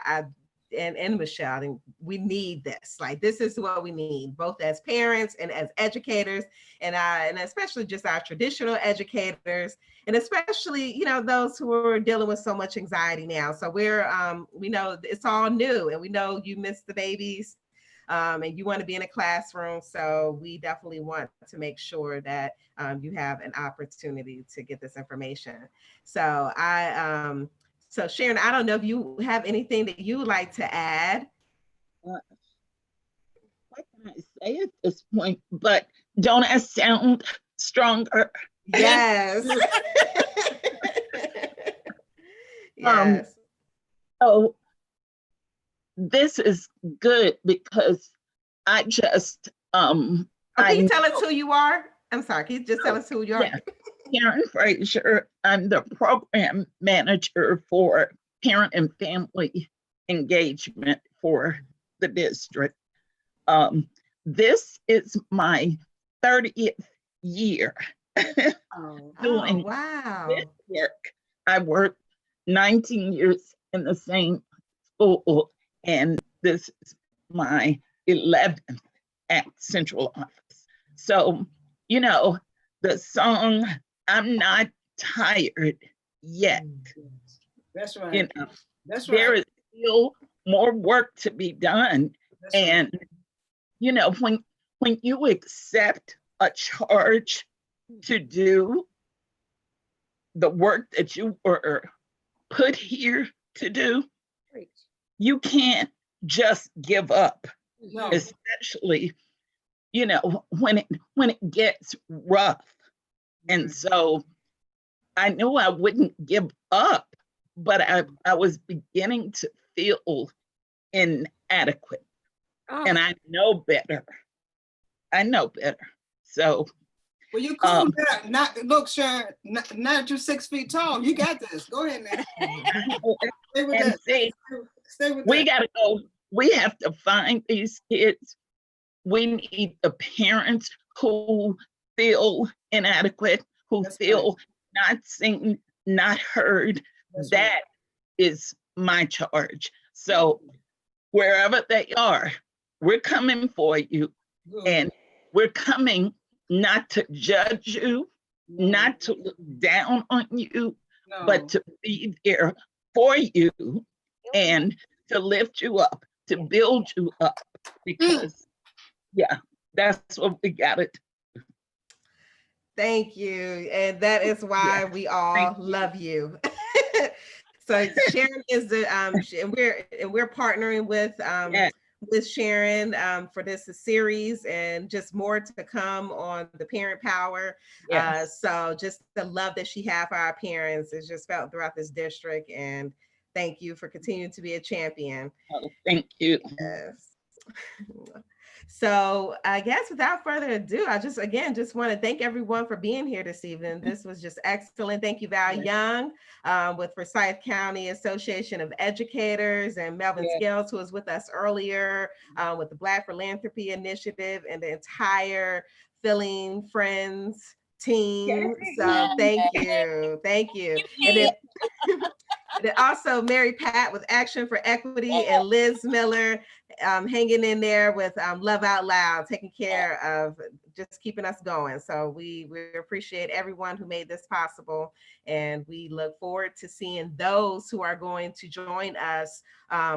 and Michelle, and we need this. Like, this is what we need, both as parents and as educators, and especially just our traditional educators, and especially, you know, those who are dealing with so much anxiety now. So we know it's all new, and we know you miss the babies, and you want to be in a classroom. So we definitely want to make sure that you have an opportunity to get this information. So so Sharon, I don't know if you have anything that you would like to add. What can I say at this point? But don't I sound stronger? Yes. Yes. So this is good because I just can you tell us who you are? I'm sorry, can you just tell us who you are? Yeah. Karen Frazier, I'm the program manager for parent and family engagement for the district. This is my 30th year doing this work. I worked 19 years in the same school, and this is my 11th at central office. So, you know, the song, I'm not tired yet. That's right. You know, that's right. There is still more work to be done. That's and, right. You know, when you accept a charge to do the work that you were put here to do, you can't just give up. No. Especially, you know, when it gets rough. And so I knew I wouldn't give up, but I was beginning to feel inadequate. And I know better. So well, you're cool now. Look, Sharon, not you're 6 feet tall. You got this. Go ahead now. Stay with and that. see, Stay with we that. gotta go. We have to find these kids. We need the parents who feel inadequate, who feel not seen, not heard. That is my charge. So wherever they are, we're coming for you. And we're coming not to judge you, not to look down on you, but to be there for you and to lift you up, to build you up, because that's what we gotta do. Thank you. And that is why we all love you. So Sharon is the and we're partnering with Sharon for this series, and just more to come on the parent power. So just the love that she has for our parents is just felt throughout this district, and thank you for continuing to be a champion. Oh, thank you. Yes. So I guess without further ado, I just want to thank everyone for being here this evening. This was just excellent. Thank you, Val Young with Forsyth County Association of Educators, and Melvin Scales, who was with us earlier with the Black Philanthropy Initiative, and the entire Filling Friends team. So thank you. And then also Mary Pat with Action for Equity, and Liz Miller hanging in there with Love Out Loud, taking care of just keeping us going. So we appreciate everyone who made this possible, and we look forward to seeing those who are going to join us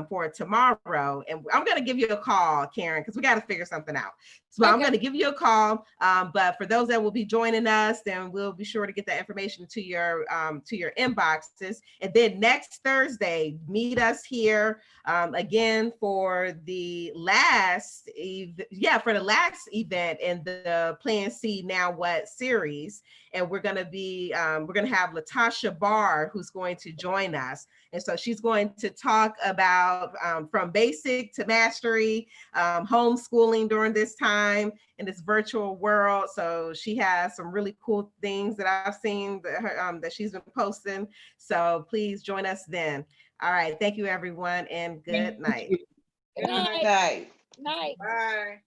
for tomorrow. And I'm going to give you a call, Karen, because we got to figure something out. So I'm going to give you a call. But for those that will be joining us, then we'll be sure to get that information to your inboxes. And then next Thursday, meet us here again for the last event in the Plan C Now What series. And we're going to have Latasha Barr, who's going to join us. And so she's going to talk about from basic to mastery, homeschooling during this time in this virtual world. So she has some really cool things that I've seen that she's been posting. So please join us then. All right. Thank you, everyone, and good night. Good night. Night. Night. Bye.